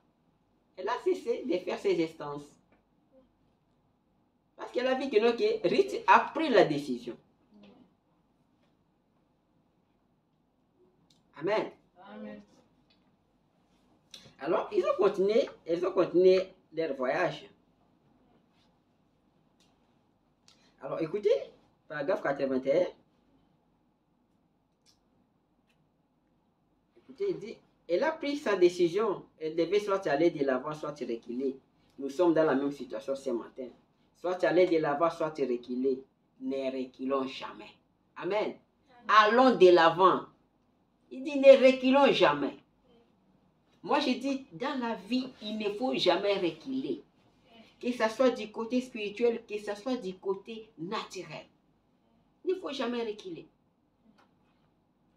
elle a cessé de faire ses instances. Parce qu'elle a vu que non, que Ruth a pris la décision. Amen. Amen. Alors, elles ont continué leur voyage. Alors, écoutez, paragraphe 81. Écoutez, il dit, elle a pris sa décision. Elle devait soit aller de l'avant, soit reculer. Nous sommes dans la même situation ce matin. Soit aller de l'avant, soit reculer. Ne reculons jamais. Amen. Allons de l'avant. Il dit, ne reculons jamais. Moi, je dis, dans la vie, il ne faut jamais reculer. Que ce soit du côté spirituel, que ce soit du côté naturel. Il ne faut jamais reculer.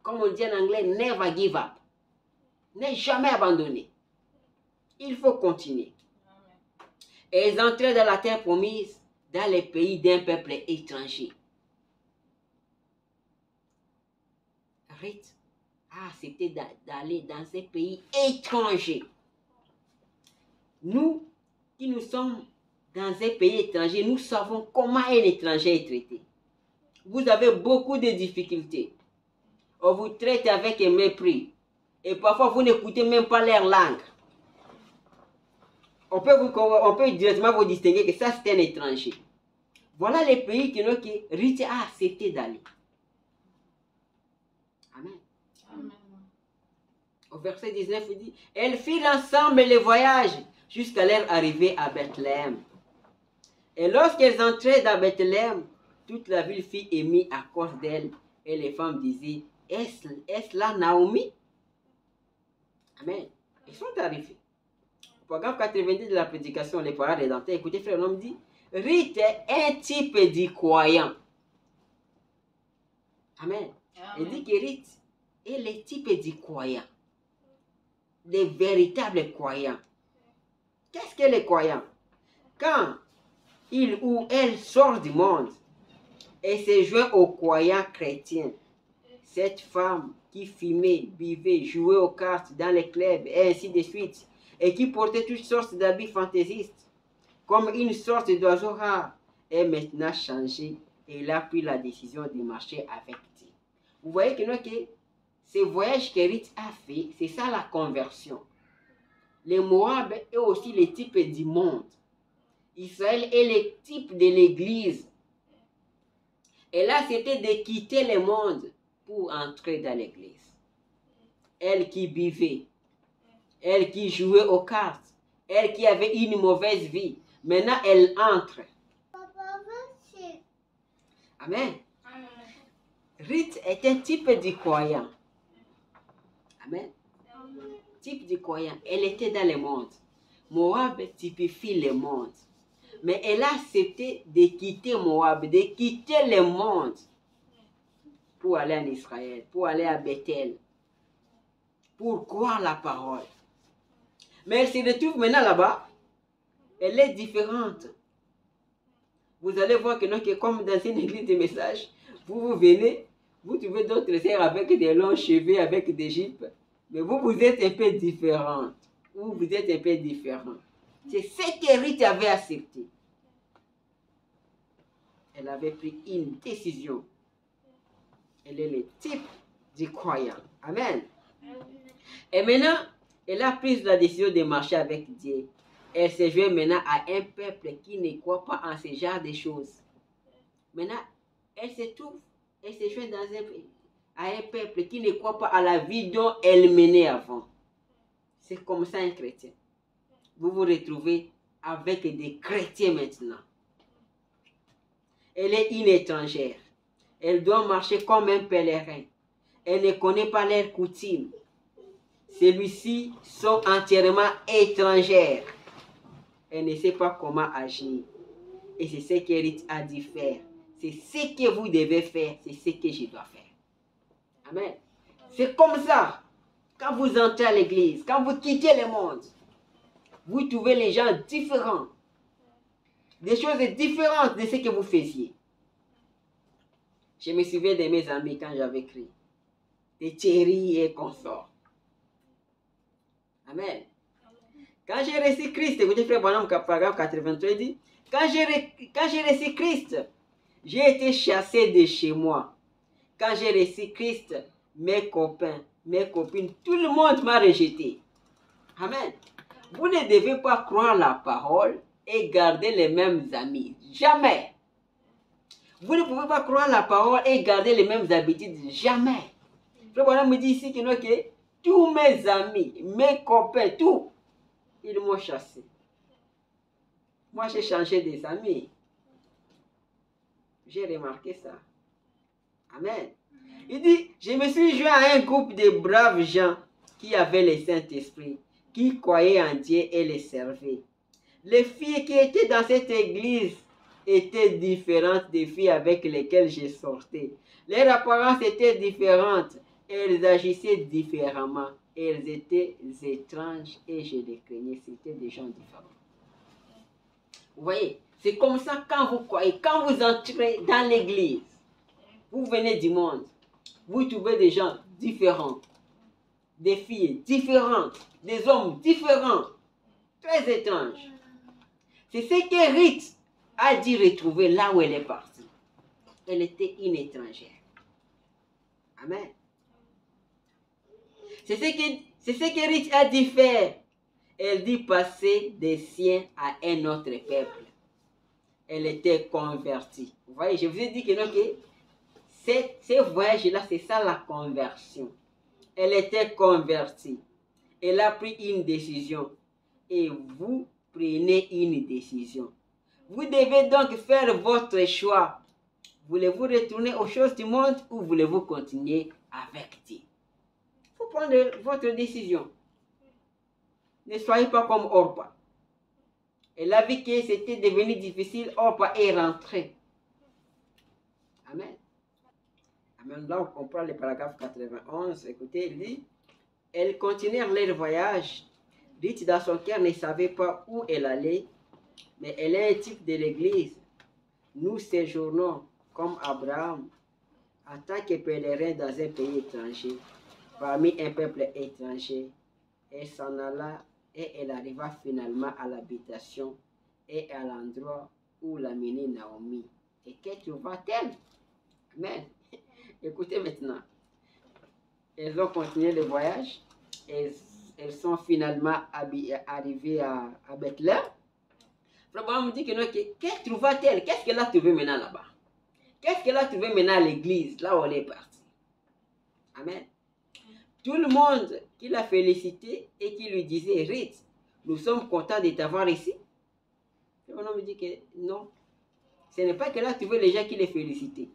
Comme on dit en anglais, never give up. Ne jamais abandonner. Il faut continuer. Et ils entraient dans la terre promise, dans les pays d'un peuple étranger. Ruth a accepté d'aller dans ces pays étrangers. Nous, qui nous sommes dans un pays étranger, nous savons comment un étranger est traité. Vous avez beaucoup de difficultés. On vous traite avec un mépris. Et parfois, vous n'écoutez même pas leur langue. On peut directement vous distinguer que ça, c'est un étranger. Voilà les pays que Ruth a accepté d'aller. Amen. Amen. Au verset 19, il dit, elles firent ensemble le voyage jusqu'à leur arrivée à Bethléem. Et lorsqu'elles entraient dans Bethléem, toute la ville fut émue à cause d'elles. Et les femmes disaient, est-ce là Naomi? Amen. Ils sont arrivés. Paragraphe 90 de la prédication, les paroles rédempteurs. Écoutez, frère, l'homme dit, Ruth est un type de croyant. Amen. Il dit que Ruth est le type de croyant. Des véritables croyants. Qu'est-ce que les croyants? Quand il ou elle sort du monde et se joint aux croyants chrétiens, cette femme qui fumait, buvait, jouait aux cartes dans les clubs et ainsi de suite, et qui portait toutes sortes d'habits fantaisistes, comme une sorte d'oiseau rare, est maintenant changée et elle a pris la décision de marcher avec Dieu. Vous voyez que ce voyage que Ruth a fait, c'est ça la conversion. Les Moab est aussi le type du monde. Israël est le type de l'église. Et là, c'était de quitter le monde pour entrer dans l'église. Elle qui buvait, elle qui jouait aux cartes, elle qui avait une mauvaise vie, maintenant elle entre. Amen. Ruth est un type de croyant. Amen. Type de croyant. Elle était dans le monde. Moab typifie le monde. Mais elle a accepté de quitter Moab, de quitter le monde pour aller en Israël, pour aller à Bethel, pour croire la parole. Mais elle se retrouve maintenant là-bas. Elle est différente. Vous allez voir que comme dans une église de message, vous venez, vous trouvez d'autres sœurs avec des longs cheveux, avec des jupes. Mais vous êtes un peu différente. Vous êtes un peu différent. C'est ce que Ruth avait accepté. Elle avait pris une décision. Elle est le type du croyant. Amen. Et maintenant, elle a pris la décision de marcher avec Dieu. Elle se joint maintenant à un peuple qui ne croit pas en ce genre de choses. Maintenant, elle se joint à un peuple qui ne croit pas à la vie dont elle menait avant. C'est comme ça un chrétien. Vous vous retrouvez avec des chrétiens maintenant. Elle est une étrangère. Elle doit marcher comme un pèlerin. Elle ne connaît pas leurs coutumes. Celui-ci sont entièrement étrangères. Elle ne sait pas comment agir. Et c'est ce qu'Érit a dit faire. C'est ce que vous devez faire. C'est ce que je dois faire. Amen. C'est comme ça. Quand vous entrez à l'église, quand vous quittez le monde, vous trouvez les gens différents. Des choses différentes de ce que vous faisiez. Je me souviens de mes amis quand j'avais créé. De Thierry et consorts. Amen. Quand j'ai reçu Christ, écoutez frère Bonhomme, paragraphe 83 dit, quand j'ai reçu Christ, j'ai été chassé de chez moi. Quand j'ai reçu Christ, mes copains, mes copines, tout le monde m'a rejeté. Amen. Vous ne devez pas croire la parole et garder les mêmes amis. Jamais. Vous ne pouvez pas croire la parole et garder les mêmes habitudes. Jamais. Frère Bonhomme me dit ici que tous mes amis, mes copains, tout, ils m'ont chassé. Moi, j'ai changé des amis. J'ai remarqué ça. Amen. Il dit, je me suis joint à un groupe de braves gens qui avaient le Saint-Esprit, qui croyaient en Dieu et les servaient. Les filles qui étaient dans cette église étaient différentes des filles avec lesquelles je sortais. Leur apparence était différente. Elles agissaient différemment. Elles étaient étranges et je les craignais. C'était des gens différents. Vous voyez, c'est comme ça quand vous croyez, quand vous entrez dans l'église, vous venez du monde, vous trouvez des gens différents, des filles différentes, des hommes différents, très étranges. C'est ce que Ruth a dit retrouver là où elle est partie. Elle était une étrangère. Amen. C'est ce que Ruth a dit faire. Elle dit passer des siens à un autre peuple. Elle était convertie. Vous voyez, je vous ai dit que ce voyage-là, c'est ça la conversion. Elle était convertie. Elle a pris une décision. Et vous prenez une décision. Vous devez donc faire votre choix. Voulez-vous retourner aux choses du monde ou voulez-vous continuer avec Dieu? Il faut prendre votre décision. Ne soyez pas comme Orpa. Elle a vu que c'était devenu difficile. Orpa est rentrée. Amen. Amen. Là, on comprend le paragraphe 91. Écoutez, il dit, elles continuèrent leur voyage. Ruth, dans son cœur, ne savait pas où elle allait, mais elle est un type de l'église. Nous séjournons comme Abraham, en tant que pèlerin dans un pays étranger, parmi un peuple étranger. Elle s'en alla et elle arriva finalement à l'habitation et à l'endroit où l'a menée Naomi. Et que trouva-t-elle? Amen. Écoutez maintenant. Elles ont continué le voyage. Elles sont finalement arrivées à Bethléem. Probablement me dit que qu'est-ce que trouva-t-elle? Qu'est-ce qu'elle a trouvé maintenant là-bas? Qu'est-ce qu'elle a trouvé maintenant à l'église, là où elle est partie? Amen. Tout le monde qui l'a félicité et qui lui disait, Ruth, nous sommes contents de t'avoir ici. Le bonhomme me dit que non. Ce n'est pas qu'elle a trouvé les gens qui les félicitaient,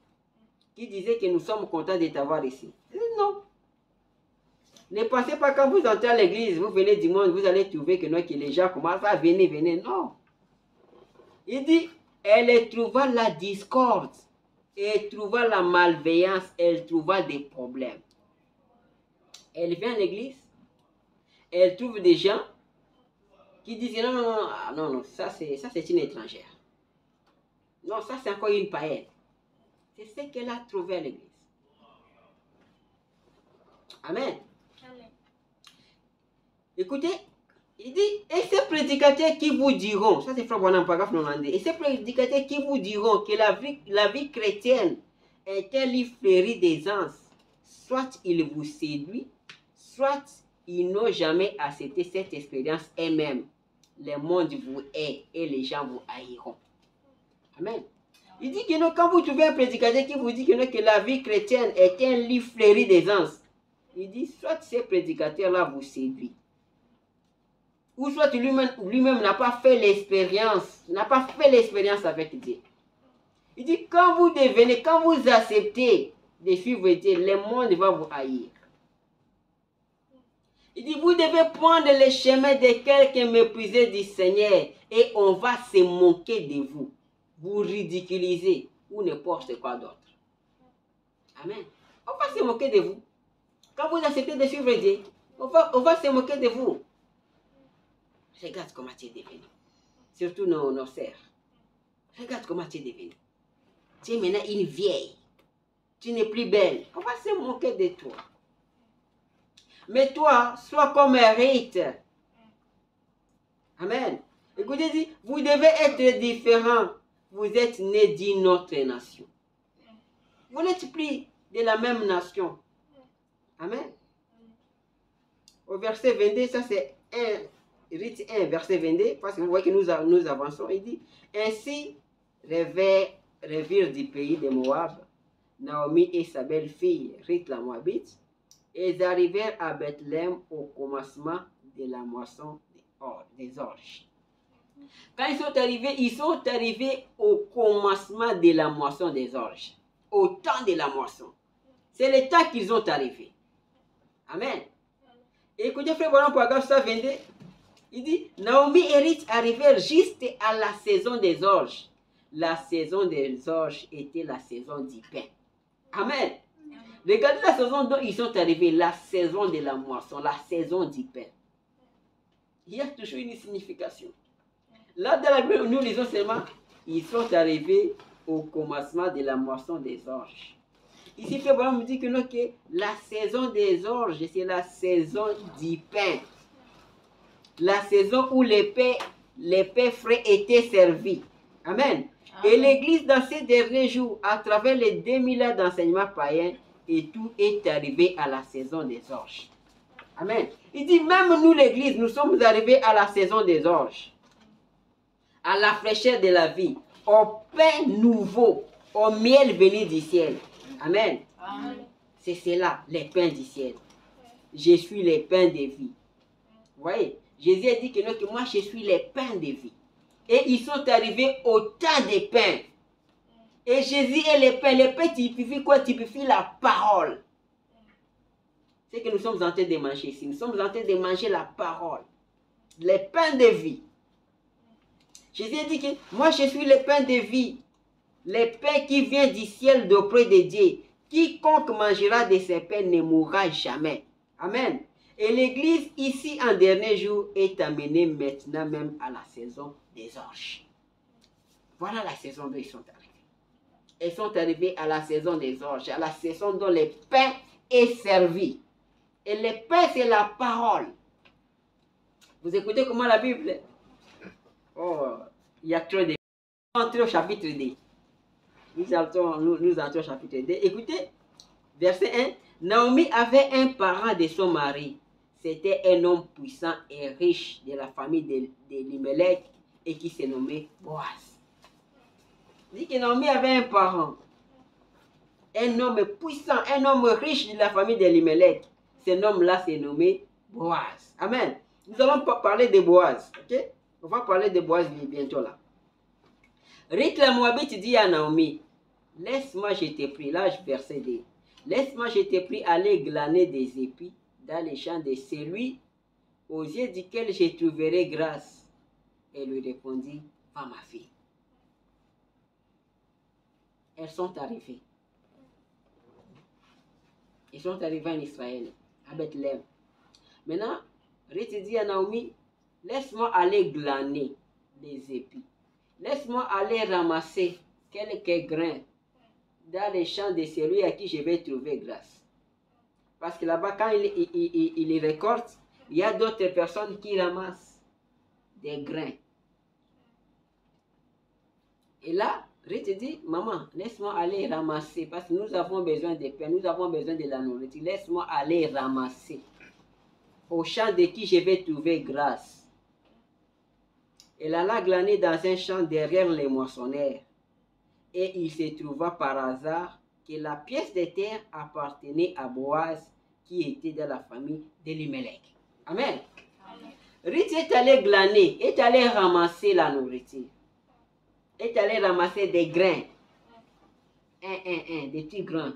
qui disaient que nous sommes contents de t'avoir ici. Non. Ne pensez pas quand vous entrez à l'église, vous venez du monde, vous allez trouver que les gens commencent à venir, venez. Non. Il dit, elle trouva la discorde, elle trouva la malveillance, elle trouva des problèmes. Elle vient à l'église, elle trouve des gens qui disent non, ça c'est une étrangère. Non, ça c'est encore une païenne. C'est ce qu'elle a trouvé à l'église. Amen. Amen. Écoutez, il dit, et ces prédicateurs qui vous diront, ça c'est Frère Bonhomme, paragraphe 90, et ces prédicateurs qui vous diront que la vie chrétienne est un livre fleuri d'aisance, soit il vous séduit, soit ils n'ont jamais accepté cette expérience eux-mêmes. Le monde vous hait et les gens vous haïront. Amen. Il dit que quand vous trouvez un prédicateur qui vous dit que la vie chrétienne est un livre fleuri d'aisance, il dit soit ces prédicateurs-là vous séduisent, ou soit lui-même n'a pas fait l'expérience, avec Dieu. Il dit, quand vous acceptez de suivre Dieu, le monde va vous haïr. Il dit, vous devez prendre le chemin de quelqu'un méprisé du Seigneur et on va se moquer de vous, vous ridiculiser ou n'importe quoi d'autre. Amen. On va se moquer de vous. Quand vous acceptez de suivre Dieu, on va se moquer de vous. Regarde comment tu es devenu. Surtout nos sœurs. Regarde comment tu es devenu. Tu es maintenant une vieille. Tu n'es plus belle. On va se moquer de toi. Mais toi, sois comme Rite. Amen. Écoutez, dit, vous devez être différent. Vous êtes né d'une autre nation. Vous n'êtes plus de la même nation. Amen. Au verset 22, ça c'est Rite 1, verset 22, parce que vous voyez que nous avançons. Il dit, ainsi revirent du pays de Moab, Naomi et sa belle-fille, Rite la Moabite, et ils arrivèrent à Bethléem au commencement de la moisson des orges. Quand ils sont arrivés au commencement de la moisson des orges, au temps de la moisson. C'est le temps qu'ils sont arrivés. Amen. Et écoutez, frère, voilà, paragraphe 122. Il dit, Naomi et Rite arrivèrent juste à la saison des orges. La saison des orges était la saison du pain. Amen. Regardez la saison dont ils sont arrivés, la saison de la moisson, la saison du pain. Il y a toujours une signification. Là, dans la Bible, nous lisons seulement, ils sont arrivés au commencement de la moisson des orges. Ici, Frère Branham me dit que, non, que la saison des orges, c'est la saison du pain. La saison où les pains frais étaient servis. Amen. Et l'Église, dans ces derniers jours, à travers les 2000 ans d'enseignement païen, et tout est arrivé à la saison des orges. Amen. Il dit, même nous, l'Église, nous sommes arrivés à la saison des orges. À la fraîcheur de la vie, au pain nouveau, au miel venu du ciel. Amen. C'est cela, les pains du ciel. Je suis les pains de vie. Vous voyez, Jésus a dit que, non, que moi, je suis les pains de vie. Et ils sont arrivés au temps des pains. Et Jésus est les pains. Les pains typifient quoi? Typifient la parole. C'est que nous sommes en train de manger ici. Nous sommes en train de manger la parole. Les pains de vie. Jésus a dit que moi je suis le pain de vie. Le pain qui vient du ciel d'auprès de Dieu. Quiconque mangera de ces pains ne mourra jamais. Amen. Et l'Église ici en dernier jour est amenée maintenant même à la saison des orges. Voilà la saison dont ils sont arrivés. Ils sont arrivés à la saison des orges, à la saison dont le pain est servi. Et le pain, c'est la parole. Vous écoutez comment la Bible... Oh, il y a trop de... Entrons au chapitre 2. Nous entrons au chapitre 2. Écoutez, verset 1. Naomi avait un parent de son mari. C'était un homme puissant et riche de la famille d'Elimelech et qui se nommait Boaz. Il dit que Naomi avait un parent. Un homme puissant, un homme riche de la famille d'Elimelech. Cet homme-là s'est nommé Boaz. Amen. Nous allons parler de Boaz. Ok? On va parler de Boaz bientôt là. Rite la Moabite dit à Naomi, laisse-moi, je t'ai pris, là verset 2. Laisse-moi, je t'ai pris aller glaner des épis dans les champs de celui aux yeux duquel je trouverai grâce. Elle lui répondit, va ma fille. Elles sont arrivées. Ils sont arrivés en Israël, à Bethléem. Maintenant, Rite dit à Naomi, laisse-moi aller glaner des épis. Laisse-moi aller ramasser quelques grains dans les champs de celui à qui je vais trouver grâce. Parce que là-bas, quand il les récolte, il y a d'autres personnes qui ramassent des grains. Et là, Rite dit, maman, laisse-moi aller ramasser, parce que nous avons besoin de pain, nous avons besoin de la nourriture. Laisse-moi aller ramasser au champ de qui je vais trouver grâce. Elle alla glaner dans un champ derrière les moissonneurs. Et il se trouva par hasard que la pièce de terre appartenait à Boaz, qui était dans la famille d'Elimelech. Amen. Rite est allé glaner, est allé ramasser la nourriture. Est allé ramasser des grains des petits grains.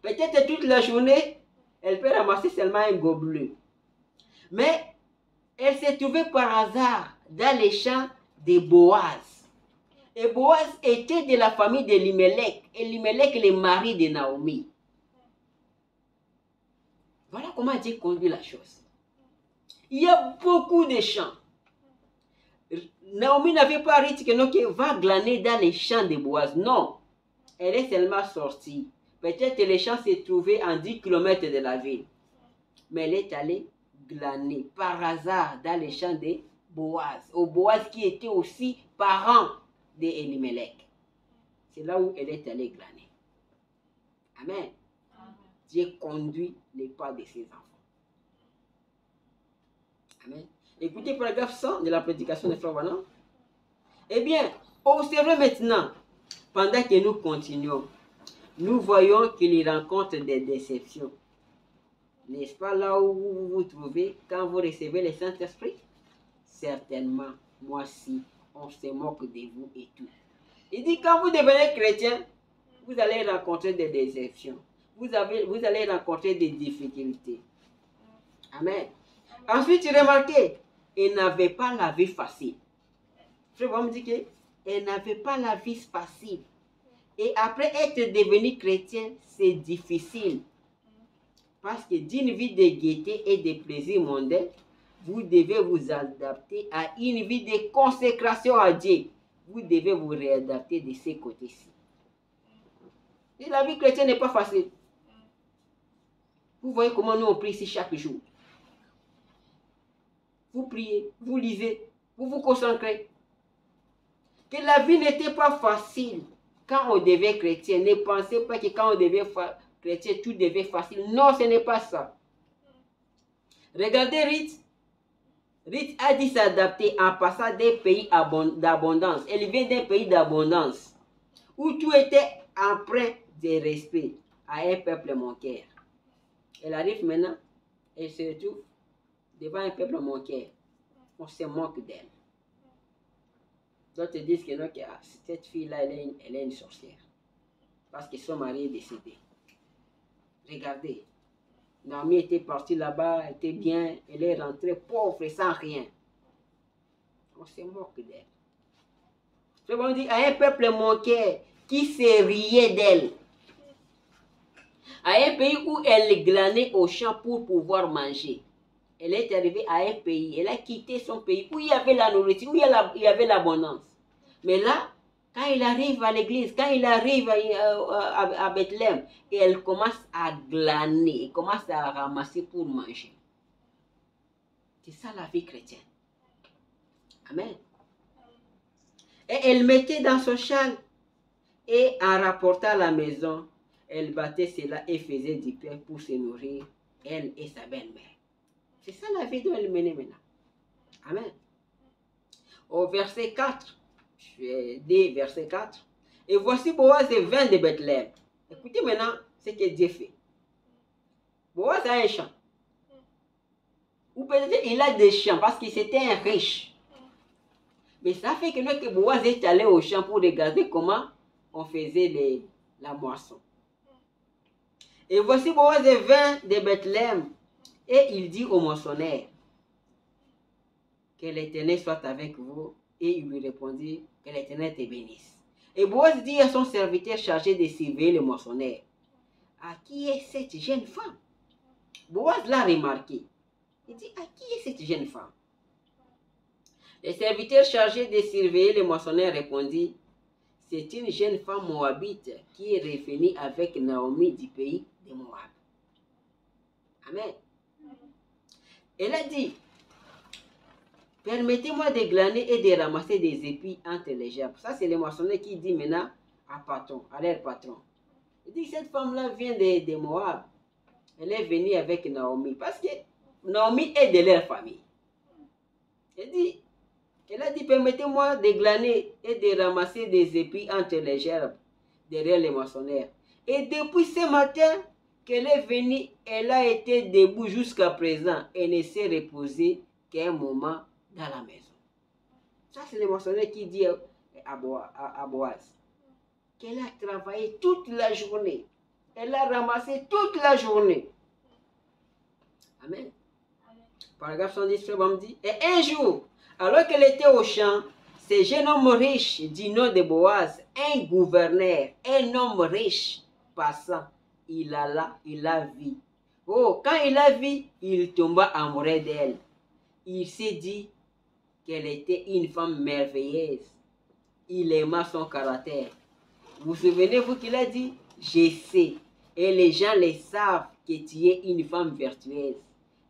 Peut-être toute la journée, elle peut ramasser seulement un gobelet. Mais elle s'est trouvée par hasard dans les champs de Boaz. Et Boaz était de la famille d'Elimelech. Elimelech est le mari de Naomi. Voilà comment Dieu conduit la chose. Il y a beaucoup de champs. Naomi n'avait pas dit que va glaner dans les champs de Boaz. Non. Elle est seulement sortie. Peut-être que les champs se trouvaient à 10 km de la ville. Mais elle est allée glaner par hasard dans les champs de Boaz. Au Boaz qui était aussi parent d'Elimelech. C'est là où elle est allée glaner. Amen. Dieu conduit les pas de ses enfants. Amen. Écoutez paragraphe 100 de la prédication de Frère Branham. Eh bien, observez maintenant, pendant que nous continuons, nous voyons qu'il rencontre des déceptions. N'est-ce pas là où vous vous trouvez quand vous recevez le Saint-Esprit? Certainement, moi aussi, on se moque de vous et tout. Il dit, quand vous devenez chrétien, vous allez rencontrer des déceptions. Vous allez rencontrer des difficultés. Amen. Ensuite, remarquez, elle n'avait pas la vie facile. Frère, vous me dites qu'elle n'avait pas la vie facile. Et après être devenu chrétien, c'est difficile. Parce que d'une vie de gaieté et de plaisir mondain, vous devez vous adapter à une vie de consécration à Dieu. Vous devez vous réadapter de ces côtés-ci. Et la vie chrétienne n'est pas facile. Vous voyez comment nous on prie ici chaque jour. Vous priez, vous lisez, vous vous concentrez. Que la vie n'était pas facile quand on devait chrétien. Ne pensez pas que quand on devait chrétien, tout devait facile. Non, ce n'est pas ça. Regardez Ruth. Ruth a dit s'adapter en passant des pays d'abondance. Elle vient d'un pays d'abondance où tout était empreint de respect à un peuple manqueur. Elle arrive maintenant, elle se retrouve devant un peuple manqueur. On se moque d'elle. D'autres disent que, non, que cette fille-là, elle est une sorcière. Parce que son mari est décédé. Regardez. Naomi était partie là-bas, elle était bien, elle est rentrée pauvre et sans rien. On se moque d'elle. Je vous dis, à un peuple manqué qui se riait d'elle. À un pays où elle glanait au champ pour pouvoir manger. Elle est arrivée à un pays, elle a quitté son pays où il y avait la nourriture, où il y avait l'abondance. Mais là, quand il arrive à l'église, quand il arrive à Bethléem, et elle commence à glaner, elle commence à ramasser pour manger. C'est ça la vie chrétienne. Amen. Et elle mettait dans son châle et en rapportant à la maison, elle battait cela et faisait du pain pour se nourrir, elle et sa belle-mère. C'est ça la vie dont elle menait maintenant. Amen. Au verset 4, je vais dire verset 4. Et voici Boaz vint de Bethléem. Écoutez maintenant ce que Dieu fait. Boaz a un champ. Ou peut-être il a des champs parce qu'il était un riche. Mais ça fait que Boaz est allé au champ pour regarder comment on faisait la moisson. Et voici Boaz vint de Bethléem. Et il dit au moissonneur, que l'Éternel soit avec vous. Et il lui répondit, que l'Éternel te bénisse. Et Boaz dit à son serviteur chargé de surveiller le moissonneur, à qui est cette jeune femme? Boaz l'a remarqué. Il dit, à qui est cette jeune femme? Le serviteur chargé de surveiller le moissonneur répondit, c'est une jeune femme moabite qui est revenue avec Naomi du pays de Moab. Amen. Elle a dit, permettez-moi de glaner et de ramasser des épis entre les gerbes. Ça, c'est le moissonneur qui dit maintenant à leur patron. Il dit, cette femme-là vient de Moab. Elle est venue avec Naomi. Parce que Naomi est de leur famille. Elle a dit, permettez-moi de glaner et de ramasser des épis entre les gerbes derrière les moissonneurs. Et depuis ce matin qu'elle est venue, elle a été debout jusqu'à présent et ne s'est reposée qu'un moment dans la maison. Ça, c'est le moissonneur qui dit à Boaz. qu'elle a travaillé toute la journée. Elle a ramassé toute la journée. Amen. Paragraphe 110, Frère Branham dit, et un jour, alors qu'elle était au champ, ce jeune homme riche du nom de Boaz, un gouverneur, un homme riche, passant, il a vu. Oh, quand il a vu, il tomba amoureux d'elle. Il s'est dit qu'elle était une femme merveilleuse. Il aima son caractère. Vous souvenez-vous qu'il a dit, je sais, et les gens le savent que tu es une femme vertueuse.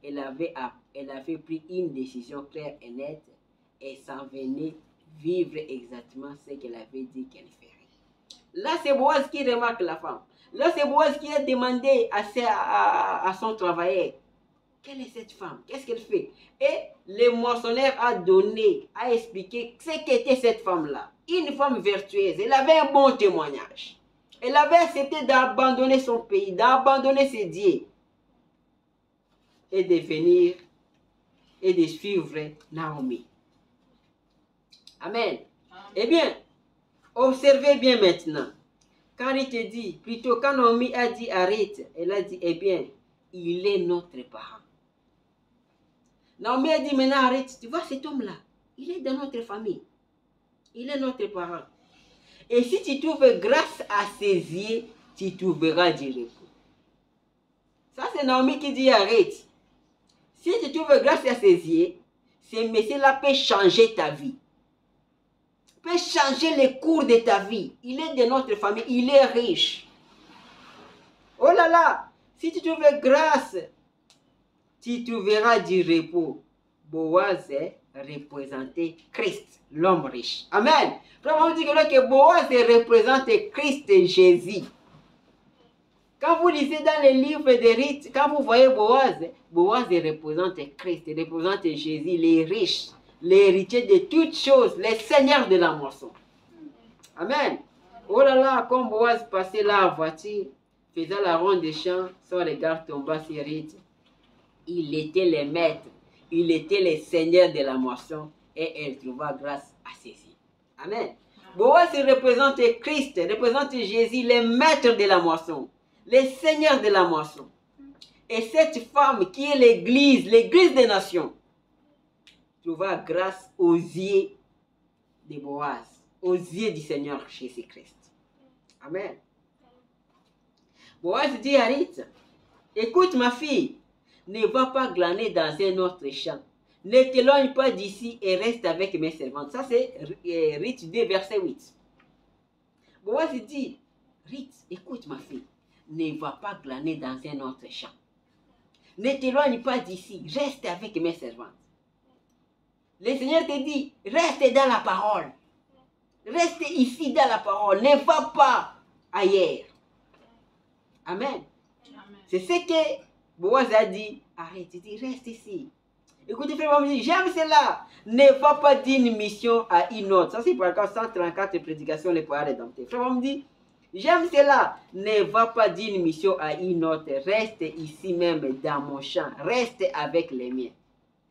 Elle avait pris une décision claire et nette et s'en venait vivre exactement ce qu'elle avait dit qu'elle ferait. Là, c'est Boaz qui remarque la femme. Là, c'est Boaz qui a demandé à son travailleur, quelle est cette femme? Qu'est-ce qu'elle fait? Et le moissonneur a expliqué ce qu'était cette femme-là. Une femme vertueuse. Elle avait un bon témoignage. Elle avait accepté d'abandonner son pays, d'abandonner ses dieux et de venir et de suivre Naomi. Amen. Eh bien, observez bien maintenant. Quand il te dit, plutôt quand Naomi a dit arrête, elle a dit, eh bien, il est notre parent. Naomi a dit maintenant arrête, tu vois cet homme-là, il est dans notre famille. Il est notre parent. Et si tu trouves grâce à ses yeux, tu trouveras du repos. Ça c'est Naomi qui dit arrête. Si tu trouves grâce à ses yeux, ce monsieur-là peut changer ta vie. Peut changer le cours de ta vie. Il est de notre famille, il est riche. Oh là là, si tu trouves grâce, tu trouveras du repos. Boaz représentait Christ, l'homme riche. Amen. Vraiment, dit que Boaz représente Christ et Jésus. Quand vous lisez dans les livres de rites, quand vous voyez Boaz, Boaz représente Christ, représente Jésus, les riches, l'héritier de toutes choses, les seigneurs de la moisson. Amen. Oh là là, comme Boaz passait là en voiture, faisant la ronde des champs, son regard tomba sur Ruth. Il était le maître, il était le seigneur de la moisson et elle trouva grâce à ses yeux. Amen. Boaz représente Christ, représente Jésus, le maître de la moisson, le seigneur de la moisson. Et cette femme qui est l'église des nations, trouva grâce aux yeux de Boaz, aux yeux du Seigneur Jésus-Christ. Amen. Boaz dit à Ruth, écoute ma fille, ne va pas glaner dans un autre champ. Ne t'éloigne pas d'ici et reste avec mes servantes. Ça c'est Ruth 2, verset 8. Boaz dit, Ruth, écoute ma fille, ne va pas glaner dans un autre champ. Ne t'éloigne pas d'ici, reste avec mes servantes. Le Seigneur te dit, reste dans la parole. Reste ici dans la parole. Ne va pas ailleurs. Amen. C'est ce que Boaz a dit. Arrête, il dit, reste ici. Écoutez, frère, j'aime cela. Ne va pas d'une mission à une autre. Ça, c'est par exemple 134 prédications, les poids rédemptés. Frère, me dit, j'aime cela. Ne va pas d'une mission à une autre. Reste ici même dans mon champ. Reste avec les miens.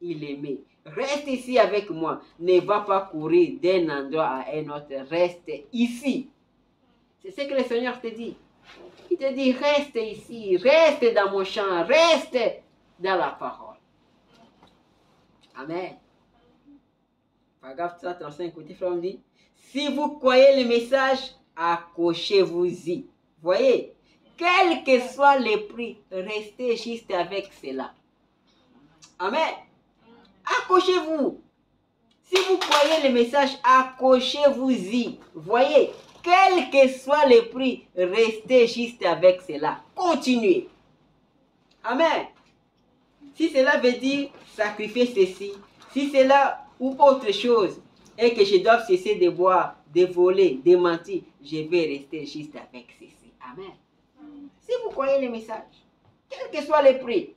Il aimait. Reste ici avec moi. Ne va pas courir d'un endroit à un autre. Reste ici. C'est ce que le Seigneur te dit. Il te dit, reste ici. Reste dans mon champ. Reste dans la parole. Amen. Paragraphe 135, écoutez, frère, on dit, si vous croyez le message, accrochez-vous-y. Voyez, quel que soit le prix, restez juste avec cela. Amen. Accrochez-vous. Si vous croyez le message, accrochez-vous-y. Voyez, quel que soit le prix, restez juste avec cela. Continuez. Amen. Si cela veut dire sacrifier ceci, si cela ou autre chose, et que je dois cesser de boire, de voler, de mentir, je vais rester juste avec ceci. Amen. Si vous croyez le message, quel que soit le prix.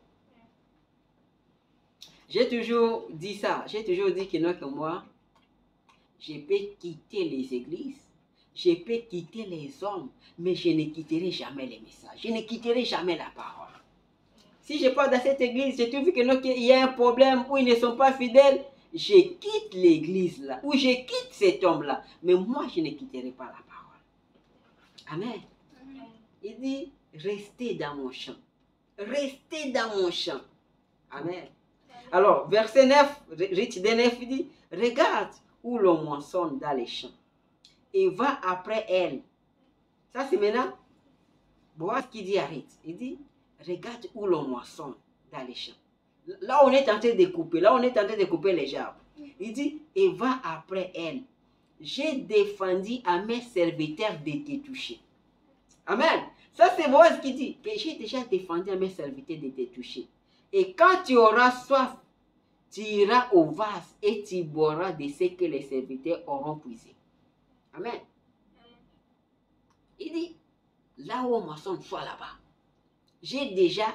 J'ai toujours dit ça. J'ai toujours dit que non, que moi, je peux quitter les églises, je peux quitter les hommes, mais je ne quitterai jamais les messages. Je ne quitterai jamais la parole. Si je pars dans cette église, je trouve qu'il y a un problème où ils ne sont pas fidèles, je quitte l'église là, ou je quitte cet homme là. Mais moi, je ne quitterai pas la parole. Amen. Il dit, restez dans mon champ. Restez dans mon champ. Amen. Alors, verset 9, Rite des 9, il dit, regarde où l'on moissonne dans les champs et va après elle. Ça, c'est maintenant, Boaz qui dit à Rite. Il dit, regarde où l'on moissonne dans les champs. Là, on est en train de couper. Là, on est en train de couper les arbres. Il dit, et va après elle. J'ai défendu à mes serviteurs de te toucher. Amen. Ça, c'est Boaz qui dit que j'ai déjà défendu à mes serviteurs de te toucher. Et quand tu auras soif, tu iras au vase et tu boiras de ce que les serviteurs auront puisé. Amen. Il dit, là où on moissonne, sois là-bas. J'ai déjà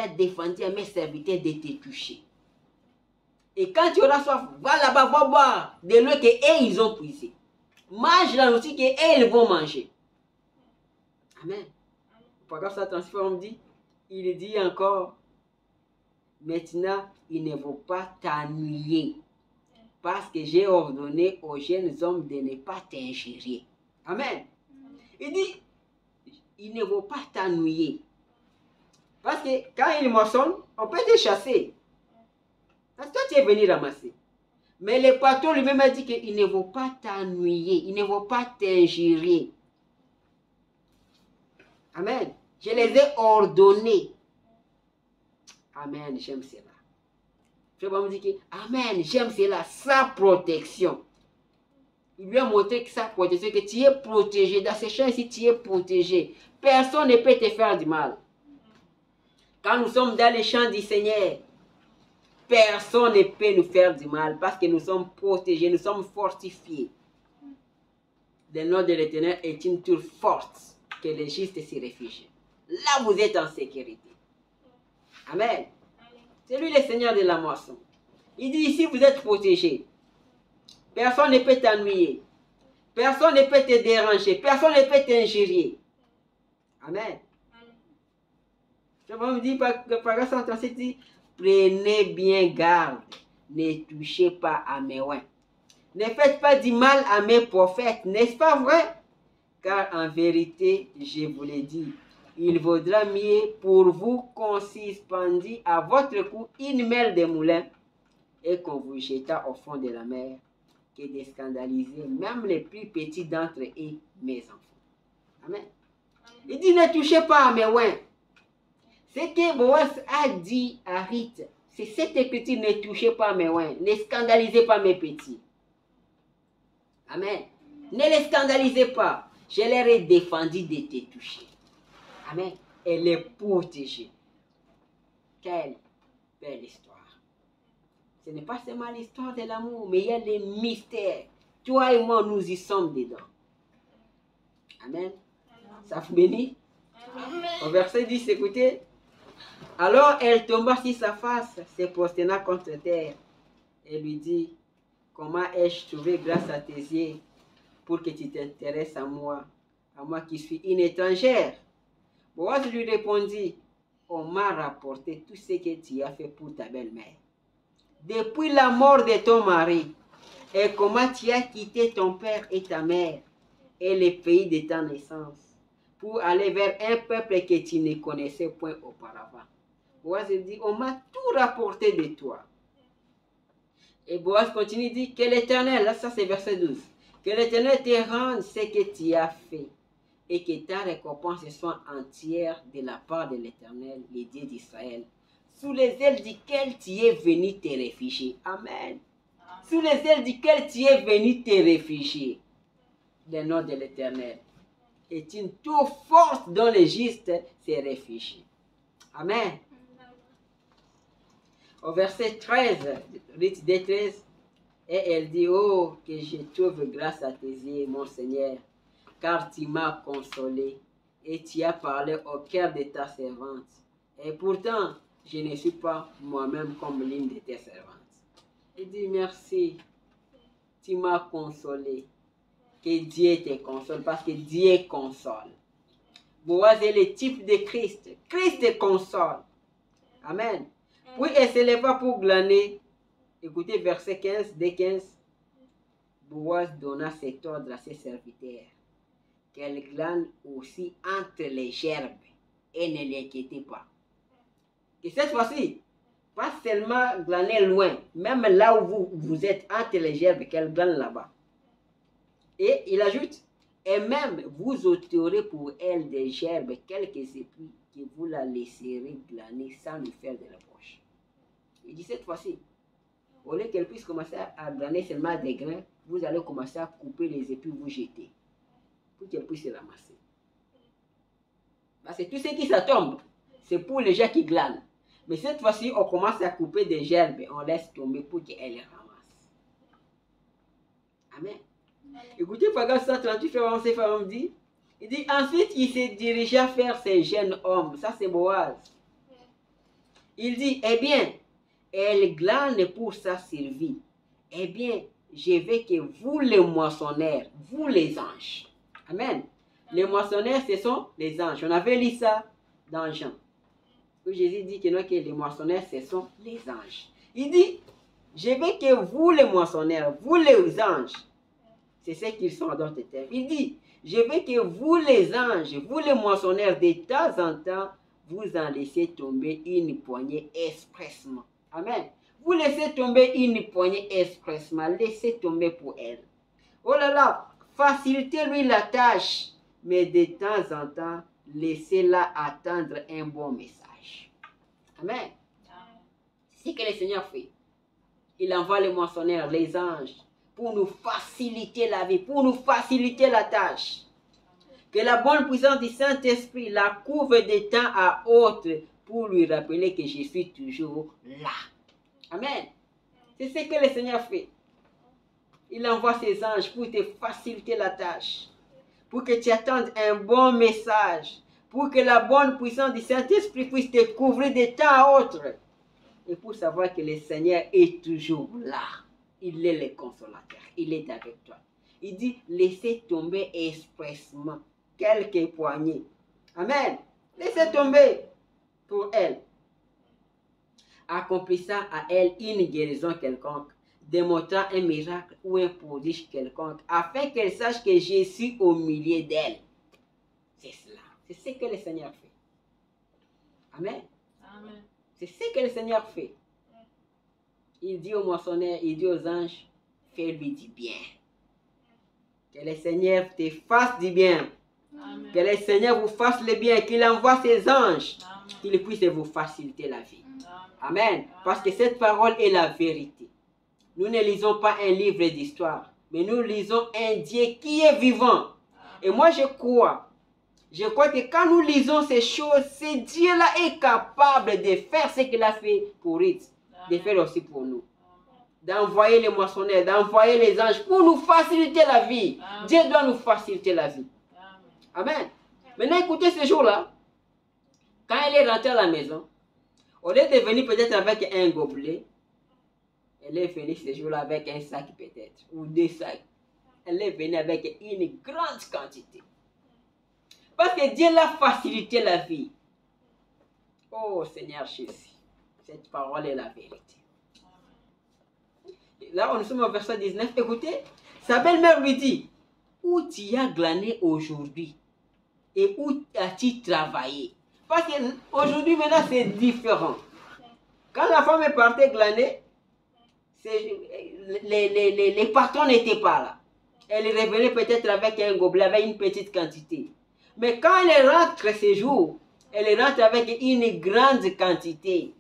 défendu à mes serviteurs de te toucher. Et quand tu auras soif, va là-bas, va boire de l'eau qu'eux, ils ont puisé. Mange la nourriture qu'eux, ils vont manger. Amen. Paragraphe 136, dit, il dit encore, maintenant, il ne faut pas t'ennuyer, parce que j'ai ordonné aux jeunes hommes de ne pas t'ingérer. Amen. Il dit, il ne faut pas t'ennuyer. Parce que quand il moissonne, on peut te chasser. Parce que toi, tu es venu ramasser. Mais le patron lui-même a dit qu'il ne faut pas t'ennuyer, il ne faut pas t'ingérer. Amen. Je les ai ordonnés. Amen, j'aime cela. Je vais me dire que, Amen, j'aime cela, sa protection. Il lui a montré que sa protection, que tu es protégé. Dans ces champs ici, tu es protégé. Personne ne peut te faire du mal. Quand nous sommes dans les champs du Seigneur, personne ne peut nous faire du mal parce que nous sommes protégés, nous sommes fortifiés. Le nom de l'Éternel est une tour forte que les justes s'y réfugient. Là, vous êtes en sécurité. Amen. C'est lui le Seigneur de la moisson. Il dit ici, vous êtes protégés. Personne ne peut t'ennuyer. Personne ne peut te déranger. Personne ne peut t'injurier. Amen. Je me dis, paragraphe 137 dit, prenez bien garde, ne touchez pas à mes oins. Ne faites pas du mal à mes prophètes, n'est-ce pas vrai? Car en vérité, je vous l'ai dit, il vaudra mieux pour vous qu'on suspendît à votre cou une mêle de moulin et qu'on vous jeta au fond de la mer que de scandaliser même les plus petits d'entre eux, mes enfants. Amen. Il dit, ne touchez pas à mes oins. Ce que Boaz a dit à Rite, c'est cette écriture, ne touchez pas à mes oins, ne scandalisez pas mes petits. Amen. Ne les scandalisez pas. Je leur ai défendu de te toucher. Amen. Et les protéger. Quelle belle histoire. Ce n'est pas seulement l'histoire de l'amour, mais il y a les mystères. Toi et moi, nous y sommes dedans. Amen. Ça vous bénit? Au verset 10, écoutez. Alors elle tomba sur sa face, se prosterna contre terre, et lui dit, comment ai-je trouvé grâce à tes yeux pour que tu t'intéresses à moi qui suis une étrangère? Boaz lui répondit, on m'a rapporté tout ce que tu as fait pour ta belle-mère. Depuis la mort de ton mari, et comment tu as quitté ton père et ta mère, et le pays de ta naissance, pour aller vers un peuple que tu ne connaissais point auparavant. Boaz dit, on m'a tout rapporté de toi. Et Boaz continue, dit, que l'Éternel, là ça c'est verset 12, que l'Éternel te rende ce que tu as fait, et que ta récompense soit entière de la part de l'Éternel, le Dieu d'Israël, sous les ailes duquel tu es venu te réfugier. Amen. Sous les ailes duquel tu es venu te réfugier. Le nom de l'Éternel est une tour forte dont les justes se réfugient. Amen. Au verset 13, Rite des 13, et elle dit, oh, que je trouve grâce à tes yeux, mon Seigneur, car tu m'as consolé et tu as parlé au cœur de ta servante. Et pourtant, je ne suis pas moi-même comme l'une de tes servantes. Il dit, merci, tu m'as consolé. Que Dieu te console, parce que Dieu console. Boaz est le type de Christ. Christ te console. Amen. Puis elle se leva pour glaner. Écoutez verset 15, dès 15. Boaz donna cet ordre à ses serviteurs. qu'elle glane aussi entre les gerbes et ne l'inquiétez pas. Et cette fois-ci, pas seulement glaner loin, même là où vous êtes entre les gerbes, qu'elle glane là-bas. Et il ajoute, et même vous ôterez pour elle des gerbes, quelques épis, que vous la laisserez glaner sans lui faire de reproche. Il dit cette fois-ci, au lieu qu'elle puisse commencer à glaner seulement des grains, vous allez commencer à couper les épis, vous jeter, pour qu'elle puisse les ramasser. Parce que tout ce qui ça tombe, c'est pour les gens qui glanent. Mais cette fois-ci, on commence à couper des gerbes et on laisse tomber pour qu'elle les ramasse. Amen. Écoutez, Paragraphe 138, Pharaon dit, il dit, ensuite il se dirigea vers ces jeunes hommes. Ça c'est Boaz. Il dit, eh bien, elle glane pour sa survie. Eh bien, je veux que vous les moissonneurs, vous les anges. Amen. Les moissonneurs, ce sont les anges. On avait lu ça dans Jean. Où Jésus dit que, non, que les moissonneurs, ce sont les anges. Il dit, je veux que vous les moissonneurs, vous les anges, c'est ce qu'ils sont dans d'autres termes. Il dit, je veux que vous les anges, vous les moissonneurs, de temps en temps, vous en laissez tomber une poignée expressement. Amen. Vous laissez tomber une poignée expressement. Laissez tomber pour elle. Oh là là, facilitez-lui la tâche. Mais de temps en temps, laissez-la attendre un bon message. Amen. C'est ce que le Seigneur fait. Il envoie les moissonneurs, les anges, pour nous faciliter la vie, pour nous faciliter la tâche. Que la bonne puissance du Saint-Esprit la couvre de temps à autre pour lui rappeler que je suis toujours là. Amen. C'est ce que le Seigneur fait. Il envoie ses anges pour te faciliter la tâche, pour que tu attendes un bon message, pour que la bonne puissance du Saint-Esprit puisse te couvrir de temps à autre. Et pour savoir que le Seigneur est toujours là. Il est le consolateur. Il est avec toi. Il dit, laissez tomber expressement quelques poignées. Amen. Laissez tomber pour elle. Accomplissant à elle une guérison quelconque, démontrant un miracle ou un prodige quelconque, afin qu'elle sache que je suis au milieu d'elle. C'est cela. C'est ce que le Seigneur fait. Amen. Amen. C'est ce que le Seigneur fait. Il dit aux moissonneurs, il dit aux anges, fais-lui du bien. Que le Seigneur te fasse du bien. Amen. Que le Seigneur vous fasse le bien, qu'il envoie ses anges, qu'il puisse vous faciliter la vie. Amen. Amen. Parce que cette parole est la vérité. Nous ne lisons pas un livre d'histoire, mais nous lisons un Dieu qui est vivant. Et moi je crois que quand nous lisons ces choses, ce Dieu-là est capable de faire ce qu'il a fait pour Ritz, de faire aussi pour nous. D'envoyer les moissonneurs, d'envoyer les anges pour nous faciliter la vie. Amen. Dieu doit nous faciliter la vie. Amen. Amen. Maintenant, écoutez ce jour-là. Quand elle est rentrée à la maison, au lieu de venir peut-être avec un gobelet, elle est venue ce jour-là avec un sac peut-être, ou deux sacs. Elle est venue avec une grande quantité. Parce que Dieu l'a facilité la vie. Oh Seigneur Jésus, cette parole est la vérité. Là, nous sommes au verset 19. Écoutez, sa belle-mère lui dit, où tu as glané aujourd'hui et où as-tu travaillé? Parce qu'aujourd'hui, maintenant, c'est différent. Quand la femme est partie glaner, les patrons n'étaient pas là. Elle revenait peut-être avec un gobelet, avec une petite quantité. Mais quand elle rentre ce jour, elle rentre avec une grande quantité.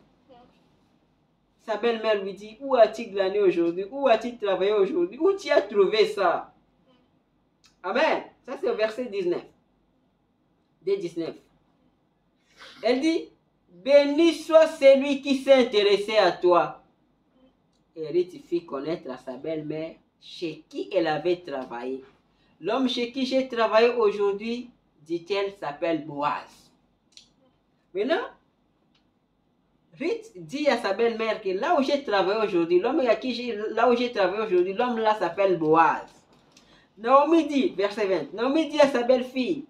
Sa belle-mère lui dit, où as-tu glané aujourd'hui? Où as-tu travaillé aujourd'hui? Où tu as trouvé ça? Amen. Ça c'est au verset 19. Dès 19. Elle dit, béni soit celui qui s'est intéressé à toi. Et Ruth fit connaître à sa belle-mère chez qui elle avait travaillé. L'homme chez qui j'ai travaillé aujourd'hui, dit-elle, s'appelle Boaz. Maintenant, Ruth dit à sa belle-mère que là où j'ai travaillé aujourd'hui, l'homme là s'appelle Boaz. Naomi dit, verset 20, Naomi dit à sa belle-fille,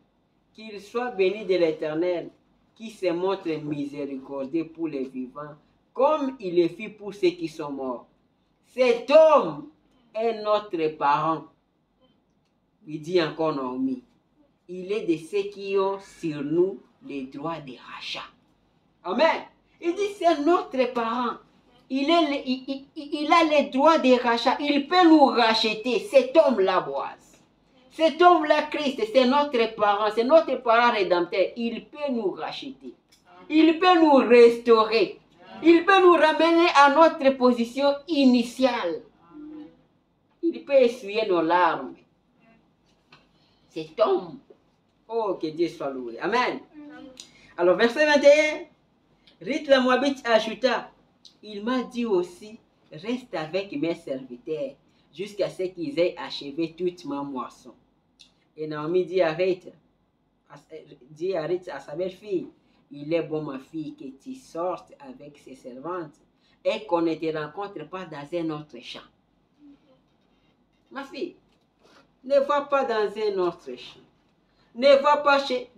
qu'il soit béni de l'Éternel, qui se montre miséricordieux pour les vivants, comme il le fit pour ceux qui sont morts. Cet homme est notre parent, lui dit encore Naomi. il est de ceux qui ont sur nous les droits de rachat. Amen. Il dit, c'est notre parent. Il a les droits de rachat. Il peut nous racheter. Cet homme-là, Boaz. Cet homme-là, Christ, c'est notre parent. C'est notre parent rédempteur. Il peut nous racheter. Il peut nous restaurer. Il peut nous ramener à notre position initiale. Il peut essuyer nos larmes. Cet homme. Oh, que Dieu soit loué. Amen. Alors, verset 21. Ruth la Moabite ajouta, il m'a dit aussi, reste avec mes serviteurs jusqu'à ce qu'ils aient achevé toute ma moisson. Et Naomi dit à Ruth, à sa belle-fille, il est bon, ma fille, que tu sortes avec ses servantes et qu'on ne te rencontre pas dans un autre champ. Ma fille, ne va pas dans un autre champ. Ne va pas chez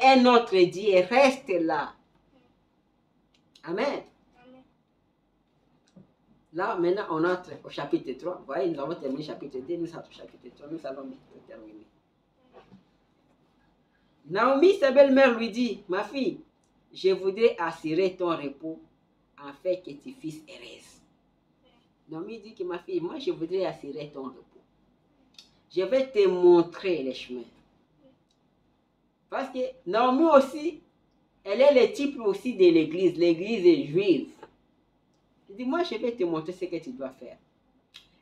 un autre Dieu. Reste là. Amen. Là, maintenant, on entre au chapitre 3. Vous voyez, nous avons terminé le chapitre 2, nous sommes au chapitre 3. Nous allons terminer. Naomi, sa belle-mère, lui dit, ma fille, je voudrais assurer ton repos afin que tu fasses heureuse. Naomi dit que ma fille, moi, je voudrais assurer ton repos. Je vais te montrer les chemins. Parce que Naomi aussi, elle est le type aussi de l'église. L'église est juive. Il dit, moi, je vais te montrer ce que tu dois faire.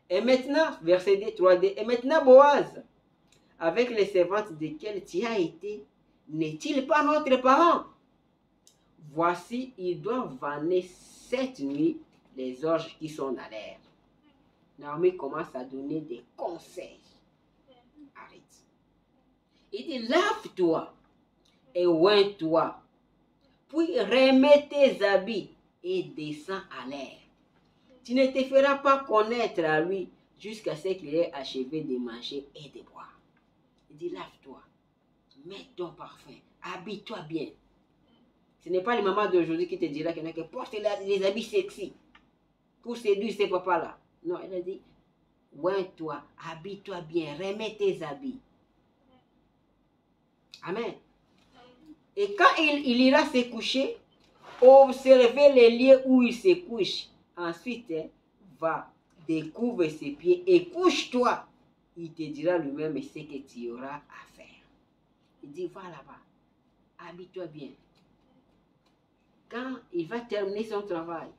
Et maintenant, verset 3D, et maintenant, Boaz, avec les servantes desquelles tu as été, n'est-il pas notre parent? Voici, ils doivent vanner cette nuit les orges qui sont à l'air. Naomi commence à donner des conseils. Arrête. Il dit, lave-toi et oins-toi, puis remets tes habits et descends à l'air. Tu ne te feras pas connaître à lui jusqu'à ce qu'il ait achevé de manger et de boire. Il dit, lave-toi, mets ton parfum, habille-toi bien. Ce n'est pas les mamans d'aujourd'hui qui te dira que porte les habits sexy pour séduire ces papas-là. Non, elle a dit, oins-toi, habille-toi bien, remets tes habits. Amen. Et quand il ira se coucher, observez les lieux où il se couche. Ensuite, va, découvre ses pieds et couche-toi. Il te dira lui-même ce que tu auras à faire. Il dit, va là-bas, habille-toi bien. Quand il va terminer son travail,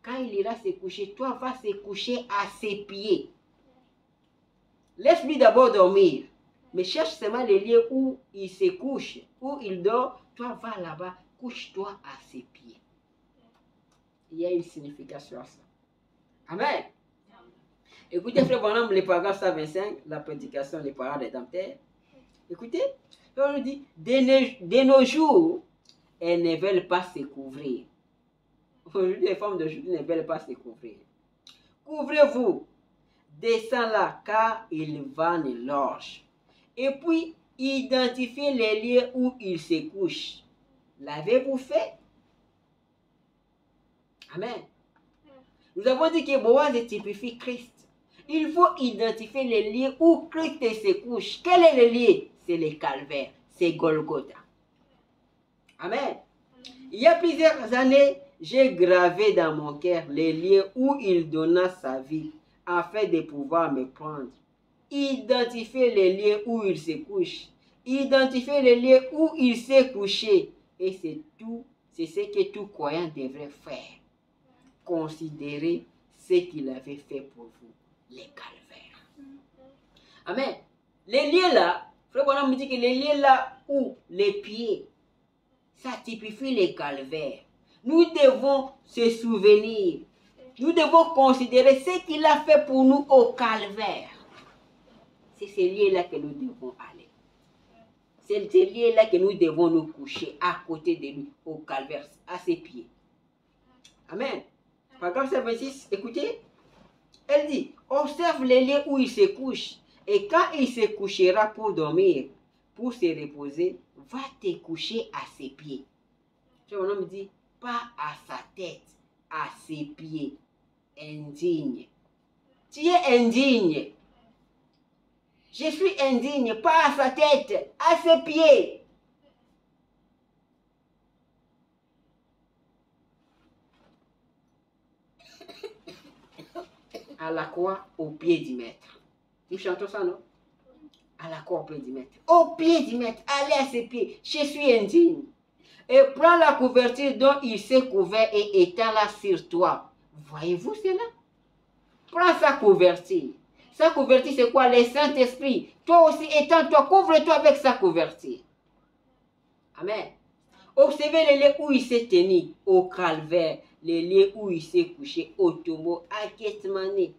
quand il ira se coucher, toi vas se coucher à ses pieds. Laisse-lui d'abord dormir. Mais cherche seulement les lieux où il se couche, où il dort. Toi, va là-bas, couche-toi à ses pieds. Il y a une signification à ça. Amen. Écoutez, frère Bonhomme, le paragraphe 125, la prédication des parents rédempteurs. Écoutez, on nous dit, de nos jours, elles ne veulent pas se couvrir. Aujourd'hui, les femmes d'aujourd'hui ne veulent pas se couvrir. Couvrez-vous, descends là, car ils vannent l'orge. Et puis, identifiez les lieux où ils se couchent. L'avez-vous fait? Amen. Nous avons dit que Boaz typifie Christ. Il faut identifier les lieux où Christ se couche. Quel est le lieu? C'est le calvaire. C'est Golgotha. Amen. Il y a plusieurs années, j'ai gravé dans mon cœur les lieux où il donna sa vie afin de pouvoir me prendre. Identifier les lieux où il se couche. Identifier les lieux où il s'est couché. Et c'est ce que tout croyant devrait faire. Considérez ce qu'il avait fait pour vous, les calvaires. Amen. Les lieux là, frère Bonhomme me dit que les lieux là où les pieds, ça typifie les calvaires. Nous devons se souvenir. Nous devons considérer ce qu'il a fait pour nous au calvaire. C'est ces lieux-là que nous devons aller. C'est ces lieux-là que nous devons nous coucher à côté de lui, au calvaire, à ses pieds. Amen. Paragraphe 26, écoutez. Elle dit, observe les lieux où il se couche. Et quand il se couchera pour dormir, pour se reposer, va te coucher à ses pieds. Mon homme dit, pas à sa tête, à ses pieds. Indigne. Tu es indigne. Je suis indigne, pas à sa tête, à ses pieds. À la croix, au pied du maître. Nous chantons ça, non? À la croix, au pied du maître. Au pied du maître, allez à ses pieds. Je suis indigne. Et prends la couverture dont il s'est couvert et étends-la sur toi. Voyez-vous cela? Prends sa couverture. Sa couverture, c'est quoi? Le Saint-Esprit. Toi aussi, étends-toi, couvre-toi avec sa couverture. Amen. Observez les lieux où il s'est tenu, au calvaire, les lieux où il s'est couché, au tombeau, à Gethsemane.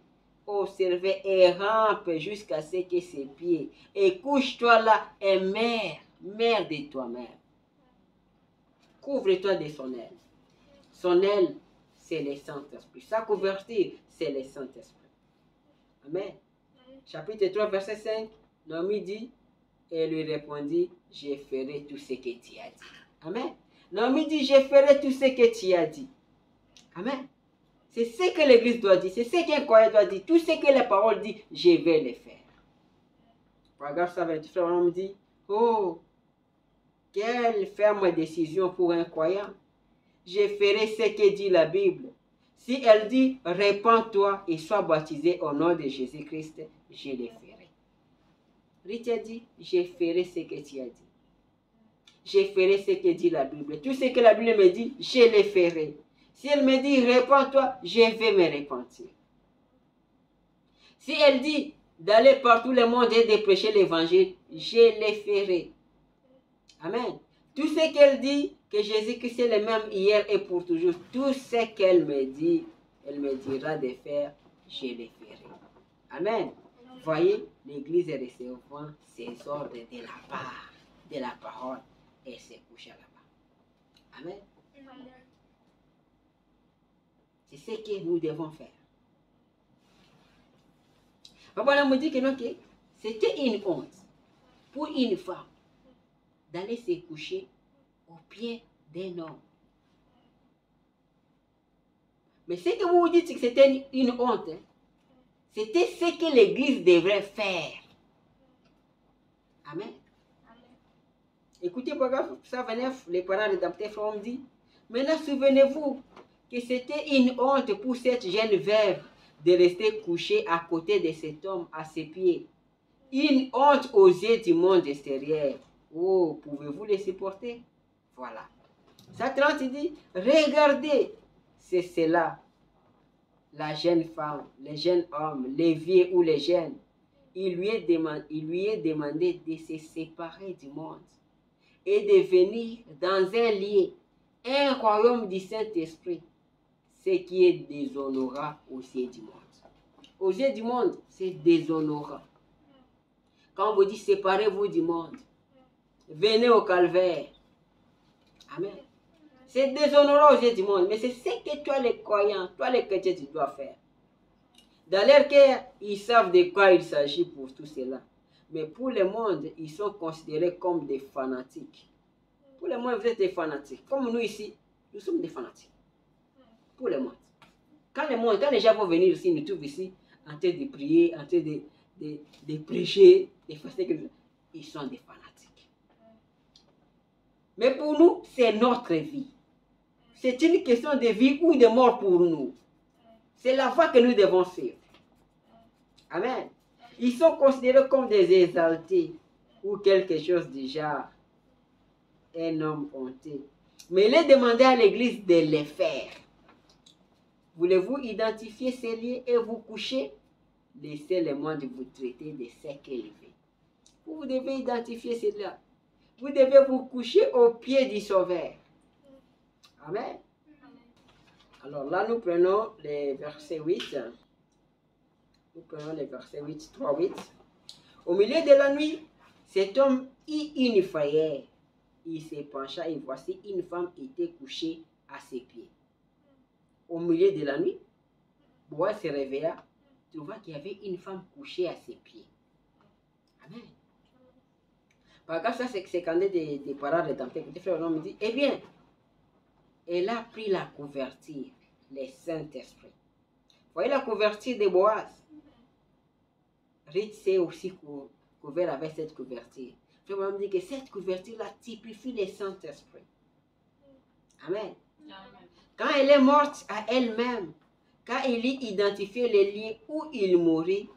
Observez et rampe jusqu'à ce que ses pieds. Et couche-toi là et mère de toi-même. Couvre-toi de son aile. Son aile, c'est le Saint-Esprit. Sa couverture, c'est le Saint-Esprit. Amen. Chapitre 3, verset 5, Naomi dit, et lui répondit, je ferai tout ce que tu as dit. Amen. Naomi dit, je ferai tout ce que tu as dit. Amen. C'est ce que l'Église doit dire, c'est ce qu'un croyant doit dire. Tout ce que la parole dit, je vais le faire. Paragraphe 123, on me dit, oh, quelle ferme décision pour un croyant. Je ferai ce que dit la Bible. Si elle dit, répands-toi et sois baptisé au nom de Jésus-Christ, je le ferai. Ruth dit, je ferai ce que tu as dit. Je ferai ce que dit la Bible. Tout ce que la Bible me dit, je le ferai. Si elle me dit, répands-toi, je vais me repentir. Si elle dit, d'aller partout le monde et de prêcher l'évangile, je le ferai. Amen. Tout ce qu'elle dit, que Jésus-Christ est le même hier et pour toujours, tout ce qu'elle me dit, elle me dira de faire, je le ferai. Amen. Voyez, l'Église recevant ses ordres de la part de la parole et se couche là-bas. Amen. C'est ce que nous devons faire. Papa me dit que non, c'était une honte pour une femme d'aller se coucher au pied d'un homme. Mais ce que vous vous dites, c'est que c'était une honte. Hein? C'était ce que l'Église devrait faire. Amen. Écoutez, paragraphe 129, les parents rédacteurs From dit, maintenant souvenez-vous que c'était une honte pour cette jeune veuve de rester couchée à côté de cet homme à ses pieds. Une honte aux yeux du monde extérieur. Oh, pouvez-vous les supporter? Voilà. Ça 30 dit, regardez, c'est cela. La jeune femme, le jeune homme, les vieux ou les jeunes, il lui est demandé de se séparer du monde et de venir dans un lieu, un royaume du Saint-Esprit, ce qui est déshonorant aux yeux du monde. Aux yeux du monde, c'est déshonorant. Quand on vous dit séparez-vous du monde, venez au calvaire. Amen. C'est déshonorant aux yeux du monde, mais c'est ce que toi les croyants, toi les chrétiens, tu dois faire. Dans leur cœur, ils savent de quoi il s'agit pour tout cela. Mais pour le monde, ils sont considérés comme des fanatiques. Pour le monde, vous êtes des fanatiques. Comme nous ici, nous sommes des fanatiques. Pour le monde. Quand les gens vont venir ici, nous trouvent ici, en train de prier, en train de prêcher, de faire ce que ils sont des fanatiques. Mais pour nous, c'est notre vie. C'est une question de vie ou de mort pour nous. C'est la voie que nous devons suivre. Amen. Ils sont considérés comme des exaltés ou quelque chose du genre. Un homme honteux. Mais il est demandé à l'Église de les faire. Voulez-vous identifier ces lieux et vous coucher? Laissez le monde vous traiter de ce qu'il veut. Vous devez identifier cela. Vous devez vous coucher au pied du Sauveur. Amen. Alors là, nous prenons les versets 8. Nous prenons les versets 8, 3, 8. Au milieu de la nuit, cet homme eut une frayeur. Il se pencha et voici une femme était couchée à ses pieds. Au milieu de la nuit, Boaz se réveilla, trouva qu'il y avait une femme couchée à ses pieds. Amen. Par contre, ça, c'est quand des parents rédempteurs. Des frères me dit, eh bien, elle a pris la couverture, le Saint-Esprit. Voyez la couverture de Boaz. Ruth s'est aussi couvert avec cette couverture. Frère Branham dit que cette couverture-là typifie le Saint-Esprit. Amen. Quand elle est morte à elle-même, quand il y identifiait les lieux où il mourit,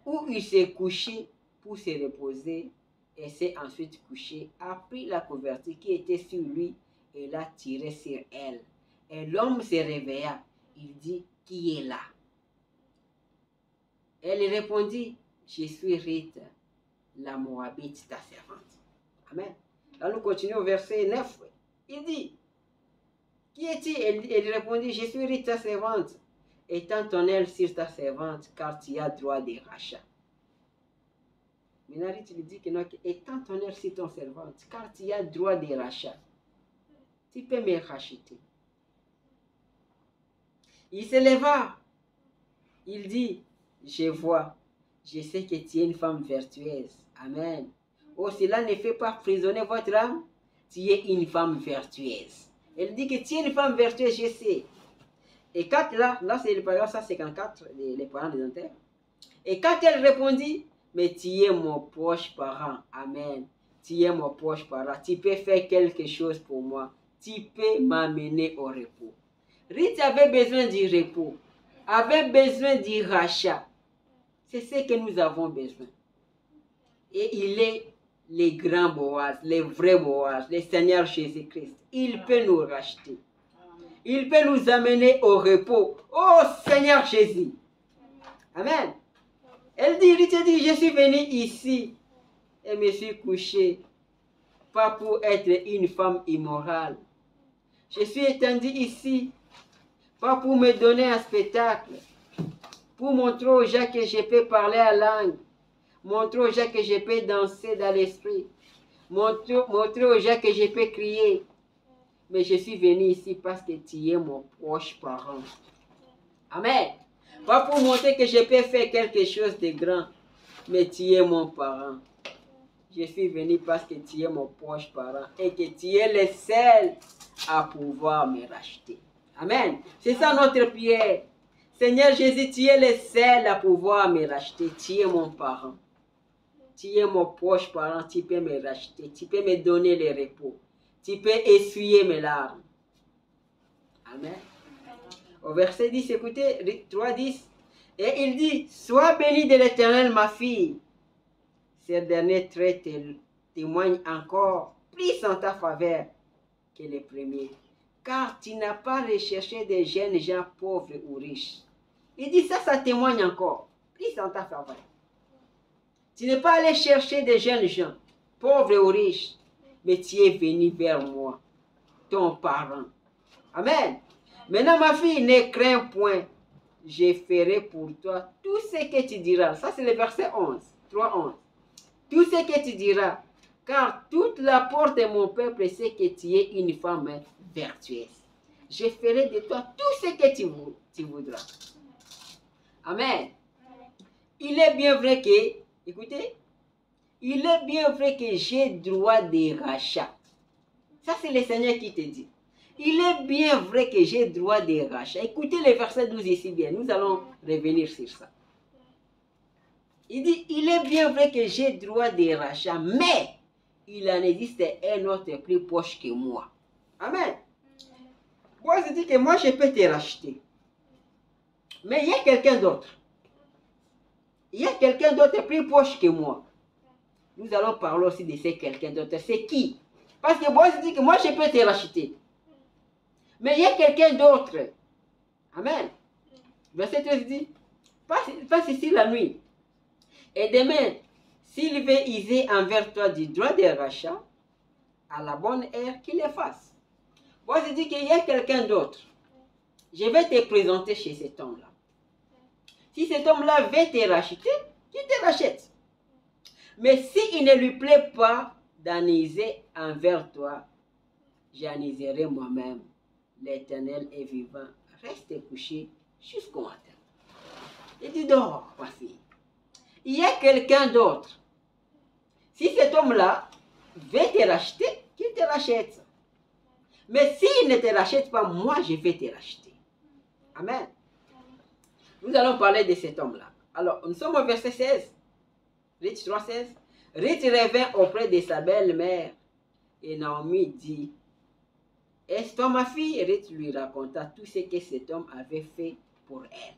où il s'est couché pour se reposer, et s'est ensuite couché, a pris la couverture qui était sur lui et l'a tirée sur elle. Et l'homme se réveilla. Il dit, qui est là? Elle répondit, je suis Rite, la Moabite, ta servante. Amen. Là, nous continuons au verset 9. Il dit, qui es-tu? Elle répondit, je suis Rite, ta servante. Étends ton aile sur ta servante, car tu as droit de rachat. Maintenant, Rite lui dit que non, étends ton aile sur ton servante, car tu as droit de rachat. Tu peux me racheter. Il se leva. Il dit, je vois, je sais que tu es une femme vertueuse. Amen. Oh, cela ne fait pas prisonnier votre âme. Tu es une femme vertueuse. Elle dit que tu es une femme vertueuse, je sais. Et quand là c'est le paragraphe 154, les parents des dentaires. Et quand elle répondit, mais tu es mon proche parent. Amen. Tu es mon proche parent. Tu peux faire quelque chose pour moi. Tu peux m'amener au repos. Rite avait besoin du repos, avait besoin du rachat. C'est ce que nous avons besoin. Et il est le grand Boaz, le vrai Boaz, le Seigneur Jésus-Christ. Il peut nous racheter. Il peut nous amener au repos. Oh Seigneur Jésus. Amen. Elle dit, Rite dit, je suis venu ici et me suis couché, pas pour être une femme immorale. Je suis étendue ici, pas pour me donner un spectacle, pour montrer aux gens que je peux parler à langue, montrer aux gens que je peux danser dans l'esprit, montrer aux gens que je peux crier. Mais je suis venu ici parce que tu es mon proche parent. Amen. Pas pour montrer que je peux faire quelque chose de grand, mais tu es mon parent. Je suis venu parce que tu es mon proche parent et que tu es le seul à pouvoir me racheter. Amen. C'est ça notre prière. Seigneur Jésus, tu es le seul à pouvoir me racheter. Tu es mon parent. Tu es mon proche parent. Tu peux me racheter. Tu peux me donner le repos. Tu peux essuyer mes larmes. Amen. Au verset 10, écoutez, 3:10. Et il dit, sois bénie de l'Éternel, ma fille. Ces derniers traits témoignent encore plus en ta faveur que les premiers. Car tu n'as pas recherché des jeunes gens pauvres ou riches. Il dit ça témoigne encore, plus en ta faveur. Tu n'es pas allé chercher des jeunes gens pauvres ou riches, mais tu es venu vers moi, ton parent. Amen. Maintenant, ma fille, ne crains point. Je ferai pour toi tout ce que tu diras. Ça, c'est le verset 11, 3:11. Tout ce que tu diras, car toute la porte de mon peuple sait que tu es une femme vertueuse. Je ferai de toi tout ce que tu voudras. Amen. Il est bien vrai que, écoutez, il est bien vrai que j'ai droit de rachat. Ça, c'est le Seigneur qui te dit. Il est bien vrai que j'ai droit de rachat. Écoutez le verset 12 ici bien. Nous allons revenir sur ça. Il dit, il est bien vrai que j'ai droit de rachat, mais il en existe un autre plus proche que moi. Amen. Moi, je dis que moi, je peux te racheter. Mais il y a quelqu'un d'autre. Il y a quelqu'un d'autre plus proche que moi. Nous allons parler aussi de ce quelqu'un d'autre. C'est qui? Parce que moi, je dis que moi, je peux te racheter. Mais il y a quelqu'un d'autre. Amen. Verset 13 dit, passe ici la nuit. Et demain, s'il veut user envers toi du droit de rachat, à la bonne heure, qu'il le fasse. Moi, je dis qu'il y a quelqu'un d'autre. Je vais te présenter chez cet homme-là. Si cet homme-là veut te racheter, qu'il te rachète. Mais s'il ne lui plaît pas d'en user envers toi, j'en userai moi-même. L'Éternel est vivant. Reste couché jusqu'au matin. Il dit, dors, ma fille. Il y a quelqu'un d'autre. Si cet homme-là veut te racheter, qu'il te rachète. Mais s'il ne te rachète pas, moi, je vais te racheter. Amen. Nous allons parler de cet homme-là. Alors, nous sommes au verset 16. Rite 3:16. Ruth revint auprès de sa belle-mère et Naomi dit, est-ce toi ma fille? Ruth lui raconta tout ce que cet homme avait fait pour elle.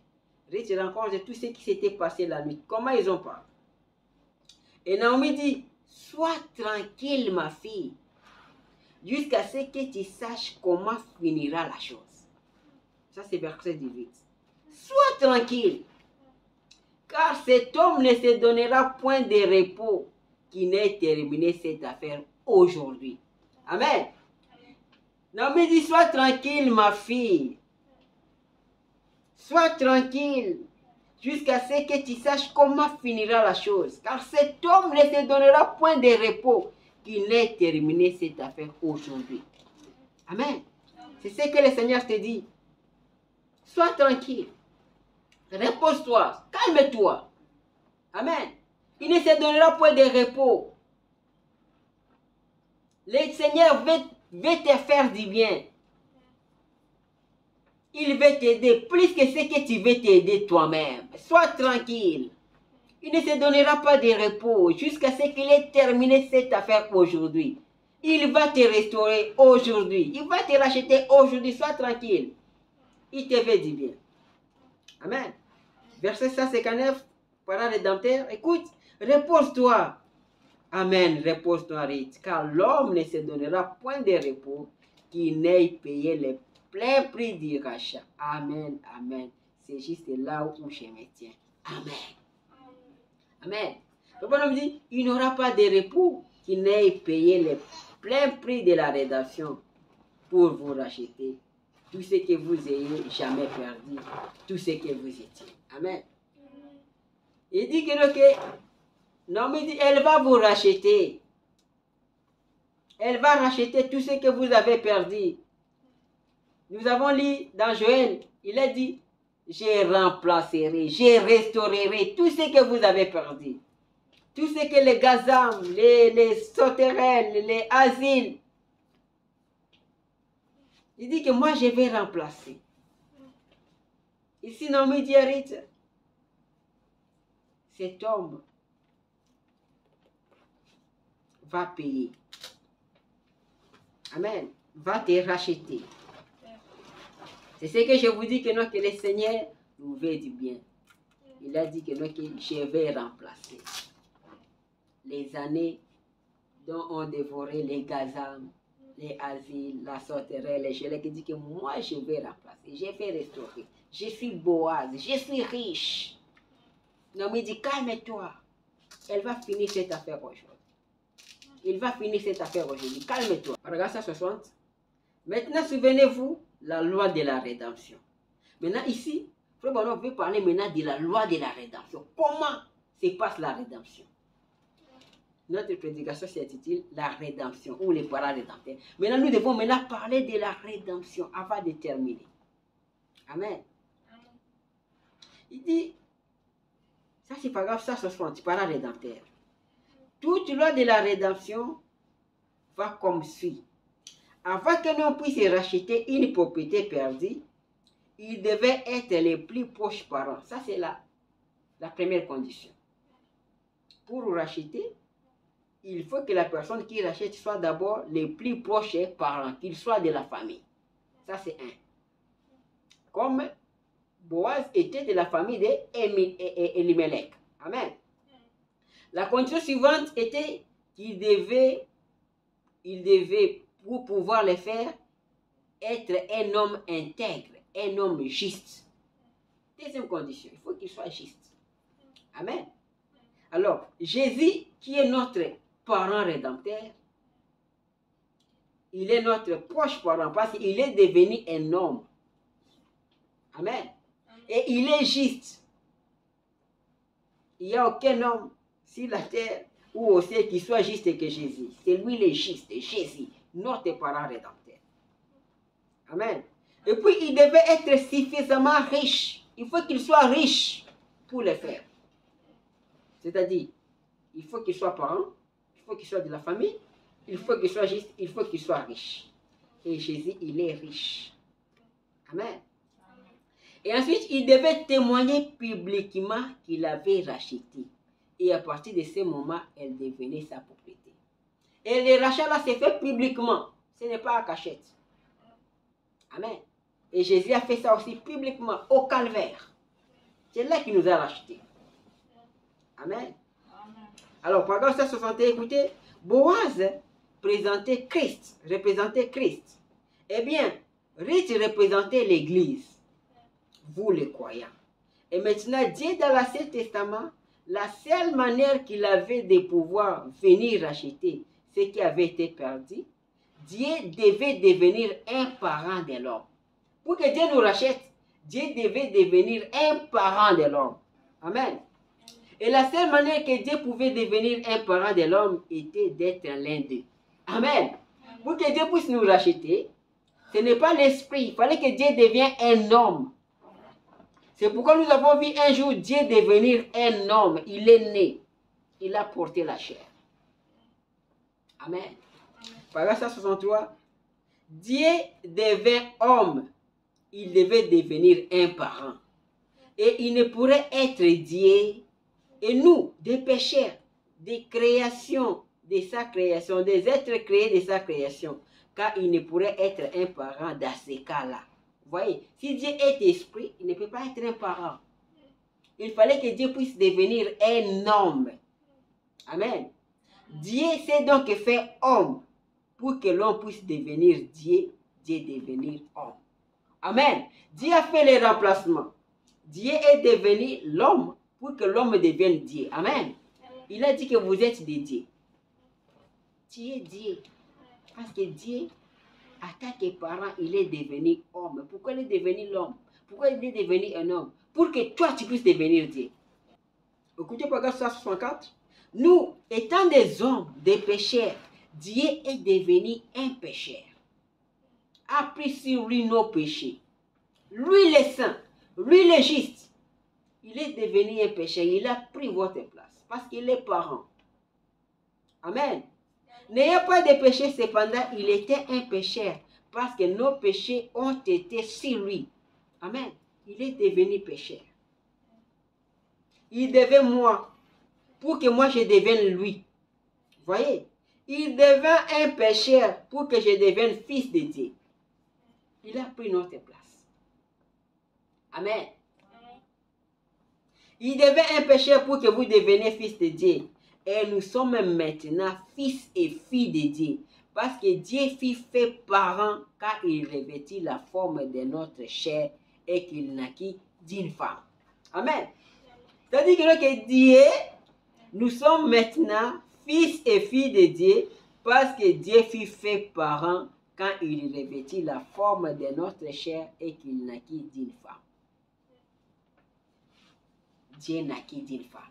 Ruth raconte tout ce qui s'était passé la nuit, comment ils ont parlé. Et Naomi dit, sois tranquille ma fille, jusqu'à ce que tu saches comment finira la chose. Ça c'est verset 18. Sois tranquille, car cet homme ne se donnera point de repos qui n'ait terminé cette affaire aujourd'hui. Amen. Naomi dit, sois tranquille ma fille, sois tranquille, jusqu'à ce que tu saches comment finira la chose, car cet homme ne se donnera point de repos qui n'ait terminé cette affaire aujourd'hui. Amen. C'est ce que le Seigneur te dit. Sois tranquille. Repose-toi. Calme-toi. Amen. Il ne se donnera point de repos. Le Seigneur veut te faire du bien. Il veut t'aider plus que ce que tu veux t'aider toi-même. Sois tranquille. Il ne se donnera pas de repos jusqu'à ce qu'il ait terminé cette affaire aujourd'hui. Il va te restaurer aujourd'hui. Il va te racheter aujourd'hui. Sois tranquille. Il te veut du bien. Amen. Verset 159, parole rédempteur. Écoute, repose-toi. Amen. Repose-toi, Ruth. Car l'homme ne se donnera point de repos qui n'ait payé le plein prix du rachat. Amen. Amen. C'est juste là où je me tiens. Amen. Amen. Le bonhomme dit, il n'aura pas de repos qui n'ait payé le plein prix de la rédemption pour vous racheter tout ce que vous ayez jamais perdu, tout ce que vous étiez. Amen. Il dit que non, mais il dit, elle va vous racheter. Elle va racheter tout ce que vous avez perdu. Nous avons lu dans Joël, il a dit, je remplacerai, je restaurerai tout ce que vous avez perdu. Tout ce que les gazams, les sauterelles, les asiles. Il dit que moi je vais remplacer. Ici, Naomi dit, cet homme va payer. Amen. Va te racheter. C'est ce que je vous dis que non, que le Seigneur nous veut du bien. Il a dit que non, que je vais remplacer les années dont on dévorait les gazams, les asiles, la sauterelle, les gelées, qui dit que moi je vais remplacer, je vais restaurer. Je suis Boaz, je suis riche. Naomi dit, calme-toi. Elle va finir cette affaire aujourd'hui. Il va finir cette affaire aujourd'hui. Calme-toi. Regarde ça 60. Maintenant, souvenez-vous, la loi de la rédemption. Maintenant, ici, Frère Bonhomme veut parler maintenant de la loi de la rédemption. Comment se passe la rédemption? Notre prédication s'intitule la rédemption ou les paroles rédempteurs. Maintenant, nous devons maintenant parler de la rédemption avant de terminer. Amen. Il dit, ça c'est pas grave, ça 60, paroles rédempteurs. Toute loi de la rédemption va comme suit. Avant que l'on puisse racheter une propriété perdue, il devait être les plus proches parents. Ça, c'est la première condition. Pour racheter, il faut que la personne qui rachète soit d'abord les plus proches parents, qu'il soit de la famille. Ça, c'est un. Comme Boaz était de la famille d'Elimelech. Amen. La condition suivante était qu'il devait, pour pouvoir le faire, être un homme intègre, un homme juste. Deuxième condition, il faut qu'il soit juste. Amen. Alors, Jésus, qui est notre parent rédempteur, il est notre proche parent parce qu'il est devenu un homme. Amen. Et il est juste. Il n'y a aucun homme sur la terre ou au ciel qui soit juste que Jésus. C'est lui le juste, Jésus, notre parent rédempteur. Amen. Et puis, il devait être suffisamment riche. Il faut qu'il soit riche pour le faire. C'est-à-dire, il faut qu'il soit parent, il faut qu'il soit de la famille, il faut qu'il soit juste, il faut qu'il soit riche. Et Jésus, il est riche. Amen. Et ensuite, il devait témoigner publiquement qu'il avait racheté. Et à partir de ce moment, elle devenait sa propriété. Et le rachat là s'est fait publiquement. Ce n'est pas à cachette. Amen. Et Jésus a fait ça aussi publiquement au calvaire. C'est là qu'il nous a rachetés. Amen. Alors, paragraphe 161, écoutez, Boaz représentait Christ. Eh bien, Ruth représentait l'Église. Vous les croyants. Et maintenant, Dieu dans l'Ancien Testament, la seule manière qu'il avait de pouvoir venir racheter ce qui avait été perdu, Dieu devait devenir un parent de l'homme. Pour que Dieu nous rachète, Dieu devait devenir un parent de l'homme. Amen. Et la seule manière que Dieu pouvait devenir un parent de l'homme était d'être l'un d'eux. Amen. Pour que Dieu puisse nous racheter, ce n'est pas l'esprit. Il fallait que Dieu devienne un homme. C'est pourquoi nous avons vu un jour Dieu devenir un homme. Il est né. Il a porté la chair. Amen. Paragraphe 163. Dieu devint homme. Il devait devenir un parent. Et il ne pourrait être Dieu. Et nous, des pécheurs, des créations de sa création, des êtres créés de sa création, car il ne pourrait être un parent dans ces cas-là. Vous voyez, si Dieu est esprit, il ne peut pas être un parent. Il fallait que Dieu puisse devenir un homme. Amen. Dieu s'est donc fait homme pour que l'homme puisse devenir Dieu, Dieu devenir homme. Amen. Dieu a fait les remplacements. Dieu est devenu l'homme pour que l'homme devienne Dieu. Amen. Il a dit que vous êtes des dieux. Tu es Dieu. Parce que Dieu, en tant que parent, il est devenu homme. Pourquoi il est devenu l'homme? Pourquoi il est devenu un homme? Pour que toi, tu puisses devenir Dieu. Écoutez, paragraphe 164. Nous, étant des hommes, des pécheurs, Dieu est devenu un pécheur. A pris sur lui nos péchés. Lui le saint, lui le juste. Il est devenu un pécheur. Il a pris votre place. Parce qu'il est parent. Amen. N'ayant pas de péché, cependant, il était un pécheur. Parce que nos péchés ont été sur lui. Amen. Il est devenu pécheur. Il devait moi. Pour que moi je devienne lui. Voyez. Il devint un pécheur pour que je devienne fils de Dieu. Il a pris notre place. Amen. Il devint un pécheur pour que vous deveniez fils de Dieu. Et nous sommes maintenant fils et filles de Dieu. Parce que Dieu fut fait parent car il revêtit la forme de notre chair et qu'il naquit d'une femme. Amen. C'est-à-dire que Dieu, nous sommes maintenant fils et filles de Dieu parce que Dieu fut fait parent quand il revêtit la forme de notre chair et qu'il naquit d'une femme. Dieu naquit d'une femme.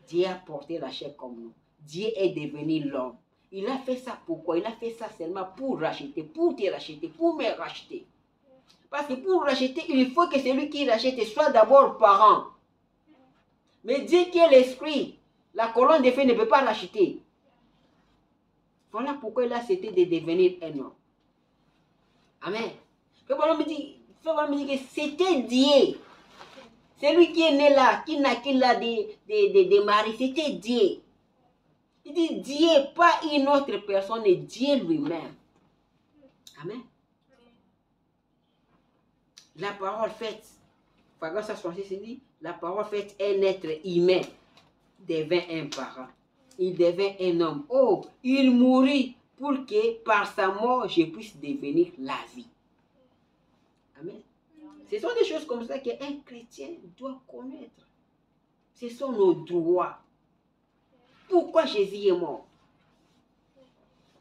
Dieu a porté la chair comme nous. Dieu est devenu l'homme. Il a fait ça pourquoi? Il a fait ça seulement pour racheter, pour te racheter, pour me racheter. Parce que pour racheter, il faut que celui qui rachète soit d'abord parent. Mais Dieu qui est l'esprit, la colonne de feu ne peut pas racheter. Voilà pourquoi il a accepté de devenir un homme. Amen. Frère me dit que c'était Dieu. C'est lui qui est né là, qui naquit là de Marie, c'était Dieu. Il dit Dieu, pas une autre personne, et Dieu lui-même. Amen. La parole faite, paragraphe 166, il dit, la parole faite, un être humain devint un parent. Il devint un homme. Oh, il mourut pour que par sa mort, je puisse devenir la vie. Amen. Ce sont des choses comme ça qu'un chrétien doit connaître. Ce sont nos droits. Pourquoi Jésus est mort?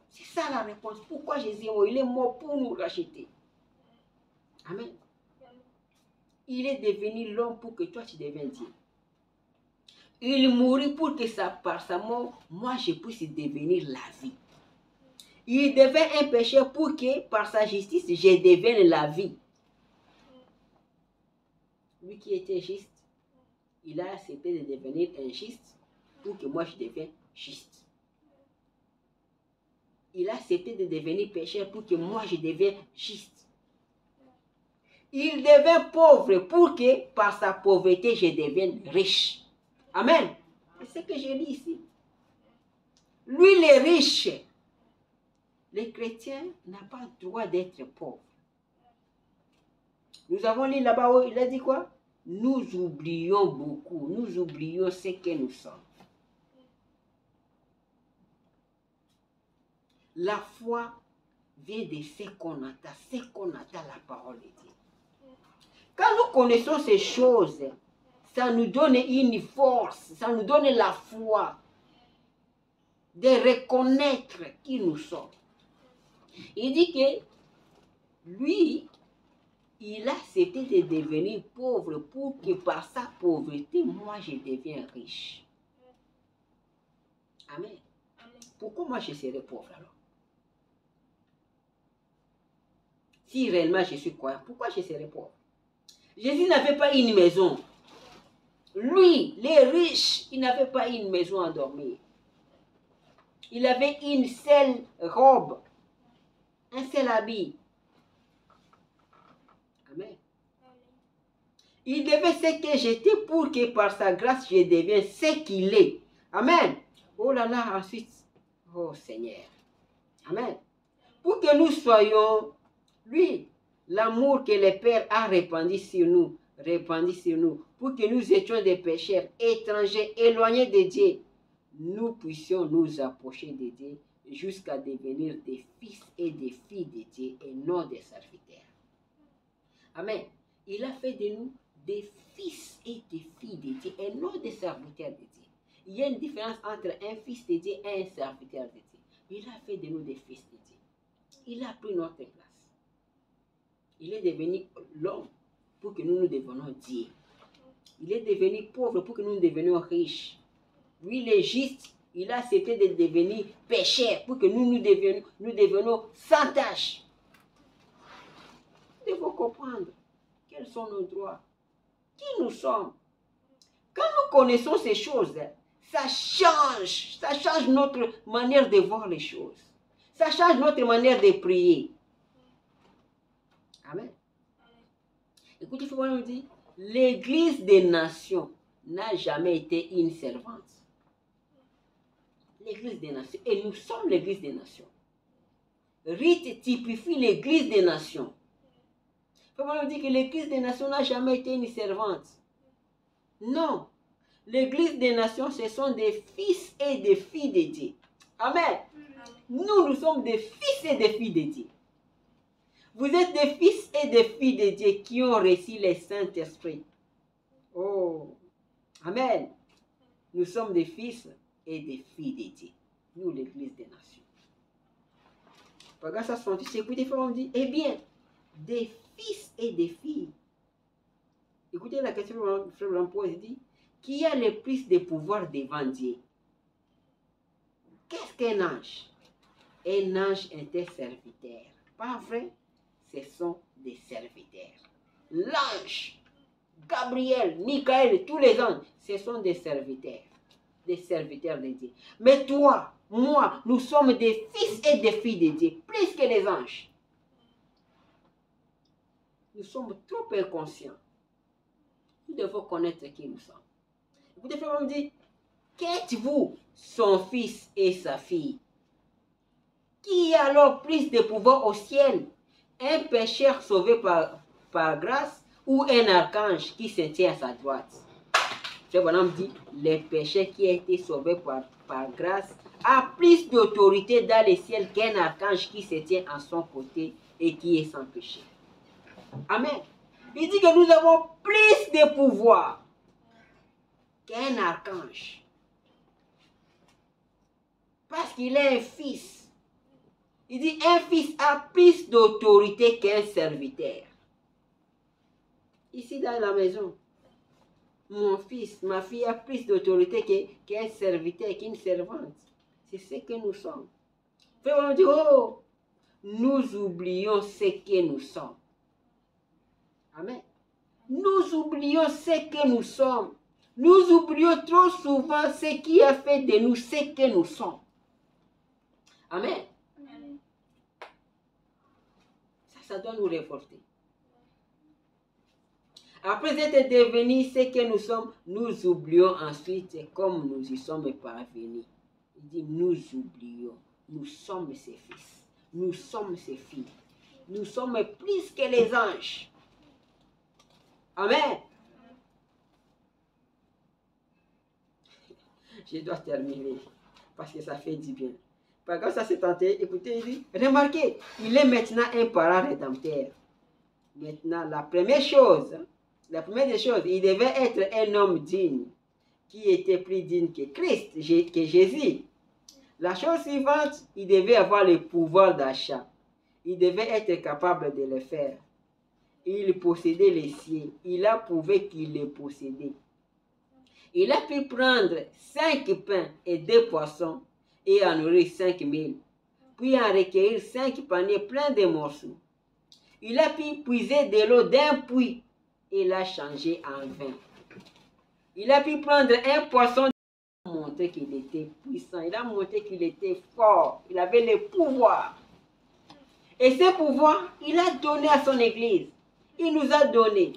C'est ça la réponse. Pourquoi Jésus est mort? Il est mort pour nous racheter. Amen. Il est devenu l'homme pour que toi tu deviennes Dieu. Il mourut pour que par sa mort, moi je puisse devenir la vie. Il devint un pécheur pour que par sa justice, je devienne la vie. Lui qui était juste, il a accepté de devenir injuste pour que moi je devienne juste. Il a accepté de devenir pécheur pour que moi je devienne juste. Il devint pauvre pour que par sa pauvreté je devienne riche. Amen. C'est ce que j'ai dit ici. Lui, les riches, les chrétiens n'ont pas le droit d'être pauvres. Nous avons lu là-bas, il a dit quoi? Nous oublions beaucoup, nous oublions ce que nous sommes. La foi vient de ce qu'on attend la parole de Dieu. Quand nous connaissons ces choses, ça nous donne une force, ça nous donne la foi de reconnaître qui nous sommes. Il dit que lui, il a accepté de devenir pauvre pour que par sa pauvreté, moi, je devienne riche. Amen. Pourquoi moi, je serais pauvre alors? Si réellement je suis croyant, pourquoi je serais pauvre? Jésus n'avait pas une maison. Lui, les riches, il n'avait pas une maison à dormir. Il avait une seule robe, un seul habit. Amen. Il devait ce que j'étais pour que par sa grâce je devienne ce qu'il est. Amen. Oh là là, ensuite, oh Seigneur. Amen. Pour que nous soyons, lui, l'amour que le Père a répandu sur nous, pour que nous étions des pécheurs, étrangers, éloignés de Dieu, nous puissions nous approcher de Dieu jusqu'à devenir des fils et des filles de Dieu et non des serviteurs. Amen. Il a fait de nous des fils et des filles de Dieu et non des serviteurs de Dieu. Il y a une différence entre un fils de Dieu et un serviteur de Dieu. Il a fait de nous des fils de Dieu. Il a pris notre place. Il est devenu l'homme pour que nous devenions Dieu. Il est devenu pauvre pour que nous devenions riches. Lui, le juste, il a accepté de devenir pécheur pour que nous devenions sans tâche. Nous devons comprendre quels sont nos droits, qui nous sommes. Quand nous connaissons ces choses, ça change notre manière de voir les choses. Ça change notre manière de prier. Amen. Écoutez, il faut nous dire, l'Église des nations n'a jamais été une servante. L'Église des nations. Et nous sommes l'Église des nations. Rite typifie l'Église des nations. Il faut nous dire que l'Église des nations n'a jamais été une servante. Non. L'Église des nations, ce sont des fils et des filles de Dieu. Amen. Nous sommes des fils et des filles de Dieu. Vous êtes des fils et des filles de Dieu qui ont reçu le Saint-Esprit. Oh, amen. Nous sommes des fils et des filles de Dieu. Nous, l'Église des nations. Regarde ça, écoutez, on dit, eh bien, des fils et des filles. Écoutez la question que Frère Branham pose, il dit, qui a le plus de pouvoir devant Dieu? Qu'est-ce qu'un ange? Un ange est un serviteur. Pas vrai? Ce sont des serviteurs. L'ange, Gabriel, Michael, tous les anges, ce sont des serviteurs de Dieu. Mais toi, moi, nous sommes des fils et des filles de Dieu, plus que les anges. Nous sommes trop inconscients. Nous devons connaître qui nous sommes. Écoutez, frère, on me dit, qu'êtes-vous, son fils et sa fille? Qui a alors plus de pouvoir au ciel? Un pécheur sauvé par grâce ou un archange qui se tient à sa droite? Frère Branham dit, le pécheur qui a été sauvé par grâce a plus d'autorité dans le ciel qu'un archange qui se tient à son côté et qui est sans péché. Amen. Il dit que nous avons plus de pouvoir qu'un archange. Parce qu'il est un fils. Il dit, un fils a plus d'autorité qu'un serviteur. Ici dans la maison, mon fils, ma fille a plus d'autorité qu'un serviteur, qu'une servante. C'est ce que nous sommes. On dit, oh, nous oublions ce que nous sommes. Amen. Nous oublions ce que nous sommes. Nous oublions trop souvent ce qui a fait de nous ce que nous sommes. Amen. Ça doit nous révolter. Après être devenus ce que nous sommes, nous oublions ensuite comme nous y sommes parvenus. Il dit, nous oublions. Nous sommes ses fils. Nous sommes ses filles. Nous sommes plus que les anges. Amen. Je dois terminer parce que ça fait du bien. Par contre, ça s'est tenté. Écoutez, il dit, remarquez, il est maintenant un parent rédempteur. Maintenant, la première des choses, il devait être un homme digne, qui était plus digne que Christ, que Jésus. La chose suivante, il devait avoir le pouvoir d'achat. Il devait être capable de le faire. Il possédait les siens. Il a prouvé qu'il les possédait. Il a pu prendre 5 pains et 2 poissons et en nourrir 5000, puis en recueillir 5 paniers pleins de morceaux. Il a pu puiser de l'eau d'un puits et l'a changé en vin. Il a pu prendre un poisson et montrer qu'il était puissant. Il a montré qu'il était fort. Il avait le pouvoir. Et ce pouvoir, il a donné à son église. Il nous a donné.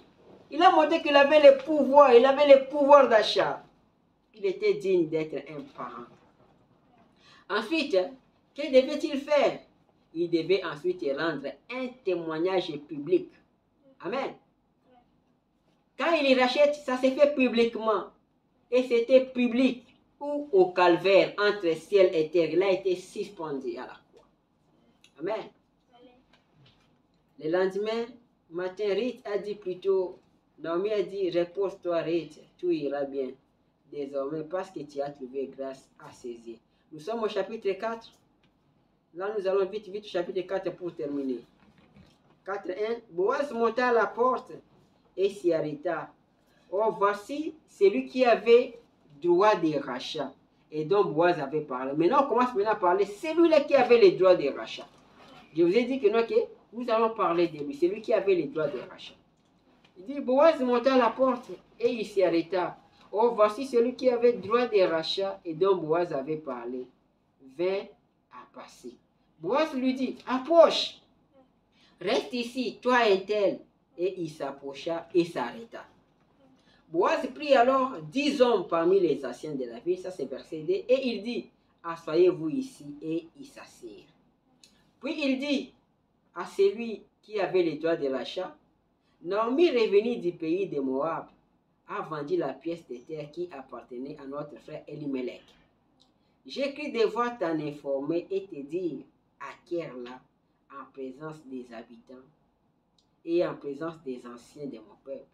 Il a montré qu'il avait le pouvoir. Il avait le pouvoir d'achat. Il était digne d'être un parent. Ensuite, que devait-il faire? Il devait ensuite rendre un témoignage public. Amen. Quand il rachète, ça s'est fait publiquement. Et c'était public. Ou au calvaire, entre ciel et terre. Il a été suspendu à la croix. Amen. Le lendemain matin, Ruth a dit plutôt, Naomi a dit, repose-toi Ruth, tout ira bien désormais parce que tu as trouvé grâce à ses yeux. Nous sommes au chapitre 4. Là, nous allons vite au chapitre 4 pour terminer. 4.1. Boaz monta à la porte et s'y arrêta. Oh, voici celui qui avait droit de rachat et dont Boaz avait parlé. Maintenant, on commence à parler. Celui-là qui avait les droits de rachat. Je vous ai dit que nous allons parler de lui. C'est lui qui avait les droits de rachat. Il dit, Boaz monta à la porte et il s'y arrêta. Oh, voici celui qui avait droit de rachat et dont Boaz avait parlé. Vint à passer. Boaz lui dit, approche, reste ici, toi un tel. Et il s'approcha et s'arrêta. Boaz prit alors 10 hommes parmi les anciens de la ville, ça c'est verset 2, et il dit, asseyez-vous ici, et ils s'assirent. Puis il dit à celui qui avait les droits de l'achat, Naomi, revenue du pays de Moab, a vendu la pièce de terre qui appartenait à notre frère Elimelech. J'ai cru devoir t'en informer et te dire, acquiers-la en présence des habitants et en présence des anciens de mon peuple.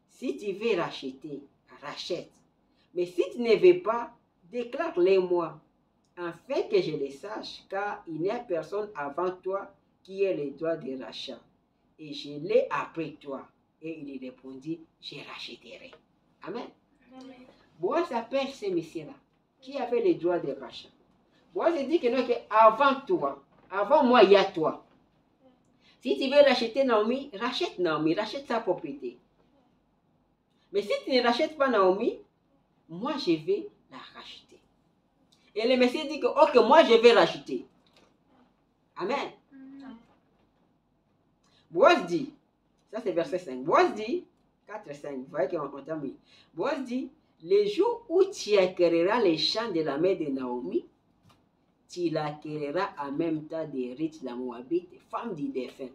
Si tu veux racheter, rachète. Mais si tu ne veux pas, déclare-les-moi, afin que je les sache, car il n'y a personne avant toi qui ait les droits de rachat. Et je l'ai après toi. Et il répondit, je rachèterai. Amen. Amen. Boaz appelle ces messieurs-là, qui avaient les droits de rachat. Boaz dit que non, que avant toi, avant moi, il y a toi. Si tu veux racheter Naomi, rachète sa propriété. Mais si tu ne rachètes pas Naomi, moi je vais la racheter. Et le Messie dit que, ok, moi je vais racheter. Amen. Boaz dit, ça c'est verset 5. Boaz dit, 4 5, vous voyez qu'on termine. Boaz dit, le jour où tu acquériras les champs de la mère de Naomi, tu l'acquériras en même temps de Ruth la Moabite, femme du défunt,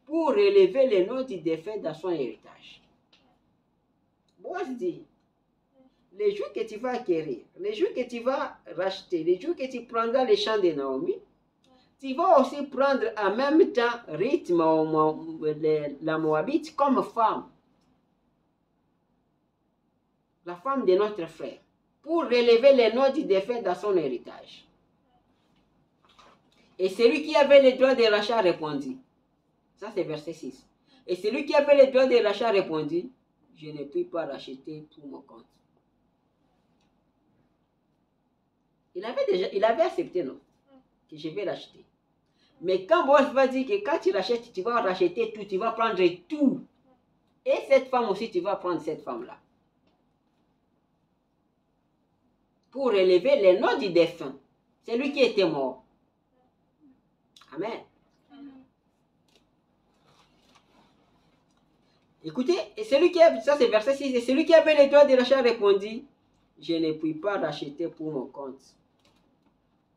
pour relever le nom du défunt dans son héritage. Boaz dit, les jours que tu vas acquérir, les jours que tu vas racheter, les jours que tu prendras les champs de Naomi, tu vas aussi prendre en même temps Ruth la Moabite comme femme. La femme de notre frère, pour relever le nom du défunt dans son héritage. Et celui qui avait le droit de rachat répondit. Ça c'est verset 6. Et celui qui avait le droit de rachat répondit, je ne puis pas racheter pour mon compte. Il avait accepté, non? Que je vais racheter. Mais quand Boaz va dire que quand tu rachètes, tu vas racheter tout, tu vas prendre tout. Et cette femme aussi, tu vas prendre cette femme-là. Pour relever le nom du défunt. C'est lui qui était mort. Amen. Écoutez, et celui qui a, ça c'est verset 6, et celui qui avait les droits de rachat répondit, je ne puis pas racheter pour mon compte.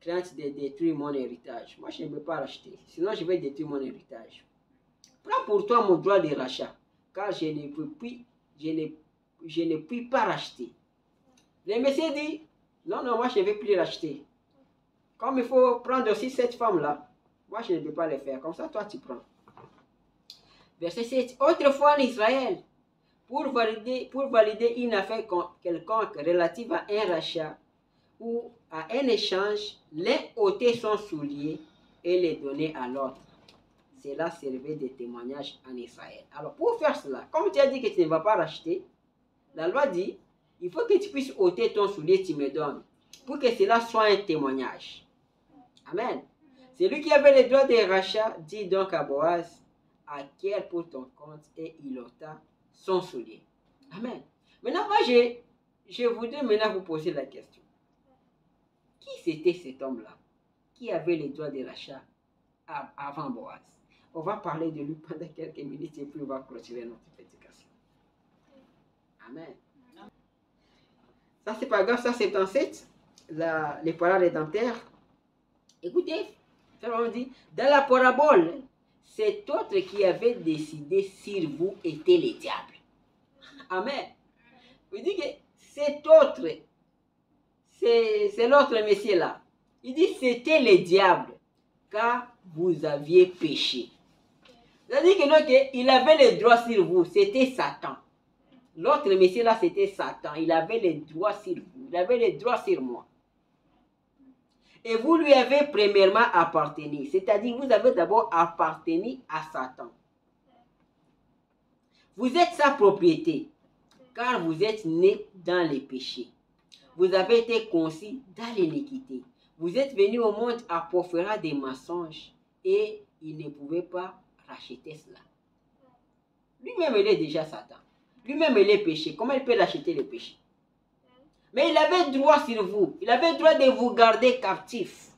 Crainte de détruire mon héritage. Moi, je ne peux pas racheter, sinon je vais détruire mon héritage. Prends pour toi mon droit de rachat, car je ne puis pas racheter. Le monsieur dit, non, moi je ne vais plus racheter. Comme il faut prendre aussi cette femme-là, moi je ne peux pas le faire. Comme ça, toi tu prends. Verset 7. Autrefois en Israël, pour valider une affaire quelconque relative à un rachat ou à un échange, l'un ôtait son soulier et le donnait à l'autre. Cela servait de témoignage en Israël. Alors pour faire cela, comme tu as dit que tu ne vas pas racheter, la loi dit, il faut que tu puisses ôter ton soulier, tu me donnes, pour que cela soit un témoignage. Amen. Celui qui avait le droit de rachat dit donc à Boaz, acquiert pour ton compte, et il ôta son soulier. Amen. Maintenant, moi, je voudrais maintenant vous poser la question. Qui c'était cet homme-là qui avait le droit de rachat avant Boaz? On va parler de lui pendant quelques minutes et puis on va clôturer notre prédication. Amen. Ça, c'est pas grave, ça, c'est dans les paroles rédempteurs. Écoutez, on dit, dans la parabole, cet autre qui avait décidé sur vous était le diable. Amen. Il dit que cet autre, c'est l'autre monsieur là. Il dit c'était le diable, car vous aviez péché. C'est-à-dire que il avait le droit sur vous, c'était Satan. L'autre monsieur là, c'était Satan. Il avait le droit sur vous, il avait le droit sur moi. Et vous lui avez premièrement appartenu. C'est-à-dire vous avez d'abord appartenu à Satan. Vous êtes sa propriété, car vous êtes né dans les péchés. Vous avez été conçus dans l'iniquité. Vous êtes venu au monde à proférer des mensonges et il ne pouvait pas racheter cela. Lui-même, il est déjà Satan. Lui-même, il est péché. Comment il peut racheter le péché? Mais il avait droit sur vous. Il avait droit de vous garder captif.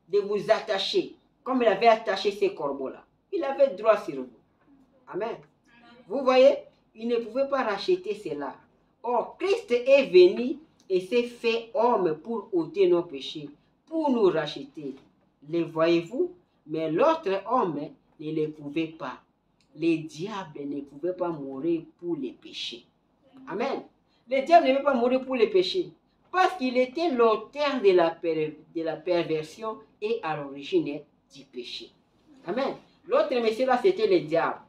De vous attacher. Comme il avait attaché ces corbeaux-là. Il avait droit sur vous. Amen. Vous voyez, il ne pouvait pas racheter cela. Or, Christ est venu et s'est fait homme pour ôter nos péchés, pour nous racheter. Les voyez-vous? Mais l'autre homme ne le pouvait pas. Les diables ne pouvaient pas mourir pour les péchés. Amen. Le diable ne peut pas mourir pour les péchés. Parce qu'il était l'auteur de la perversion et à l'origine du péché. Amen. L'autre monsieur là, c'était le diable.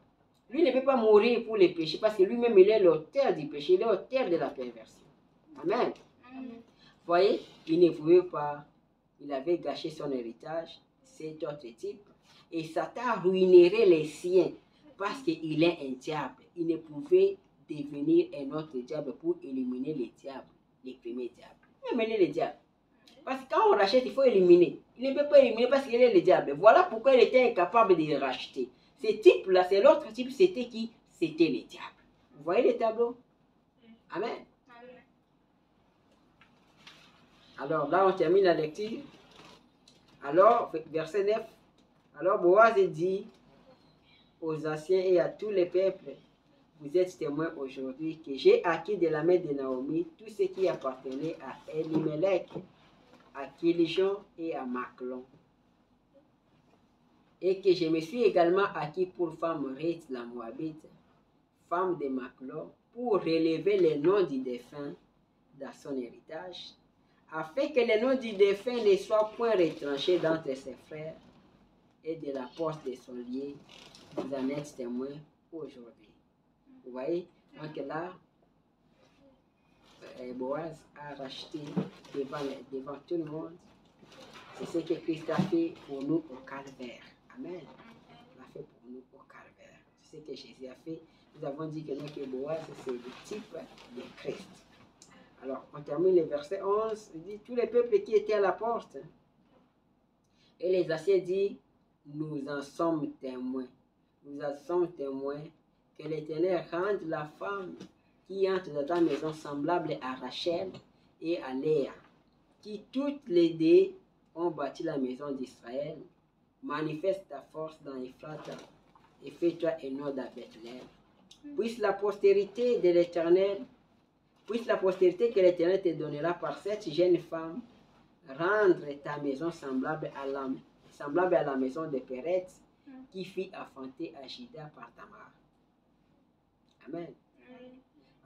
Lui ne peut pas mourir pour les péchés parce que lui-même, il est l'auteur du péché, il est l'auteur de la perversion. Amen. Vous voyez, il ne pouvait pas, il avait gâché son héritage, cet autre type, et Satan ruinerait les siens parce qu'il est un diable. Il ne pouvait devenir un autre diable pour éliminer les diables, les premiers diables. Éliminer les diables. Parce que quand on rachète, il faut éliminer. Il ne peut pas éliminer parce qu'il est le diable. Voilà pourquoi il était incapable de le racheter. Ce type-là, c'est l'autre type, c'était qui? C'était le diable. Vous voyez le tableau? Amen. Alors là, on termine la lecture. Alors, verset 9. Alors Boaz dit aux anciens et à tous les peuples, vous êtes témoins aujourd'hui que j'ai acquis de la main de Naomi tout ce qui appartenait à Elimelech, à Kilijon et à Maclon. Et que je me suis également acquis pour femme Ruth la Moabite, femme de Maclon, pour relever les noms du défunt dans son héritage, afin que les noms du défunt ne soient point retranchés d'entre ses frères, et de la porte de son lieu, vous en êtes témoins aujourd'hui. Vous voyez, donc là, Boaz a racheté devant tout le monde. C'est ce que Christ a fait pour nous au calvaire. Amen. Il a fait pour nous au calvaire. C'est ce que Jésus a fait. Nous avons dit que Boaz, c'est le type de Christ. Alors, on termine le verset 11. Il dit, tous les peuples qui étaient à la porte. Et les anciens disent, nous en sommes témoins. Nous en sommes témoins que l'Éternel rende la femme qui entre dans ta maison semblable à Rachel et à Léa, qui toutes les deux ont bâti la maison d'Israël. Manifeste ta force dans Ephrata et fais-toi un nom à Bethléem. Puisse la postérité de l'Éternel, puisse la postérité que l'Éternel te donnera par cette jeune femme, rendre ta maison semblable à la maison de Péret, qui fit affanter à Juda par Tamar. Amen.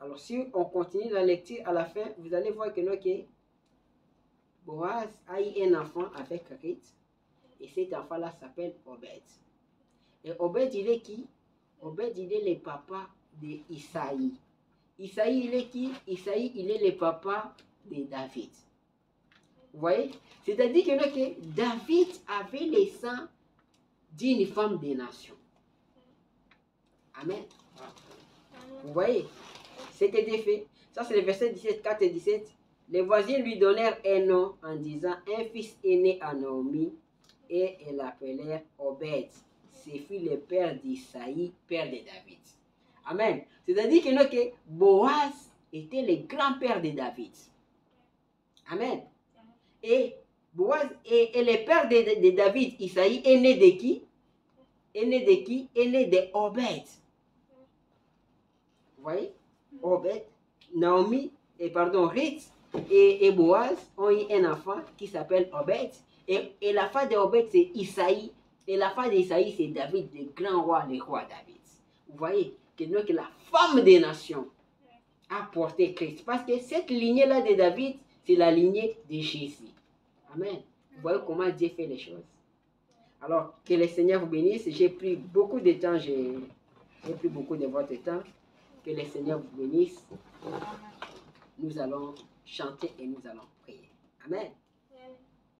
Alors, si on continue la lecture à la fin, vous allez voir que Boaz a eu un enfant avec Ruth, et cet enfant-là s'appelle Obed. Et Obed, il est qui? Obed, il est le papa d'Isaïe. Isaïe, il est qui? Isaïe, il est le papa de David. Vous voyez? C'est-à-dire que David avait le sang d'une femme des nations. Amen. Vous voyez? C'était des faits. Ça, c'est le verset 17, 4 et 17. Les voisins lui donnèrent un nom en disant, un fils est né à Naomi, et ils l'appelèrent Obed. Ce fut le père d'Isaïe, père de David. Amen. C'est-à-dire que Boaz était le grand-père de David. Amen. Et Boaz et le père de David, Isaïe, est né de qui? Est né de qui? Est né de Obed. Vous voyez? Obed, Naomi, Ruth et Boaz ont eu un enfant qui s'appelle Obed. Et la femme d'Obed, c'est Isaïe. Et la femme d'Isaïe, c'est David, le grand roi, le roi David. Vous voyez que la femme des nations a porté Christ. Parce que cette lignée-là de David, c'est la lignée de Jésus. Amen. Vous voyez comment Dieu fait les choses. Alors, que le Seigneur vous bénisse. J'ai pris beaucoup de temps, j'ai pris beaucoup de votre temps. Que le Seigneur vous bénisse. Nous allons chanter et nous allons prier. Amen.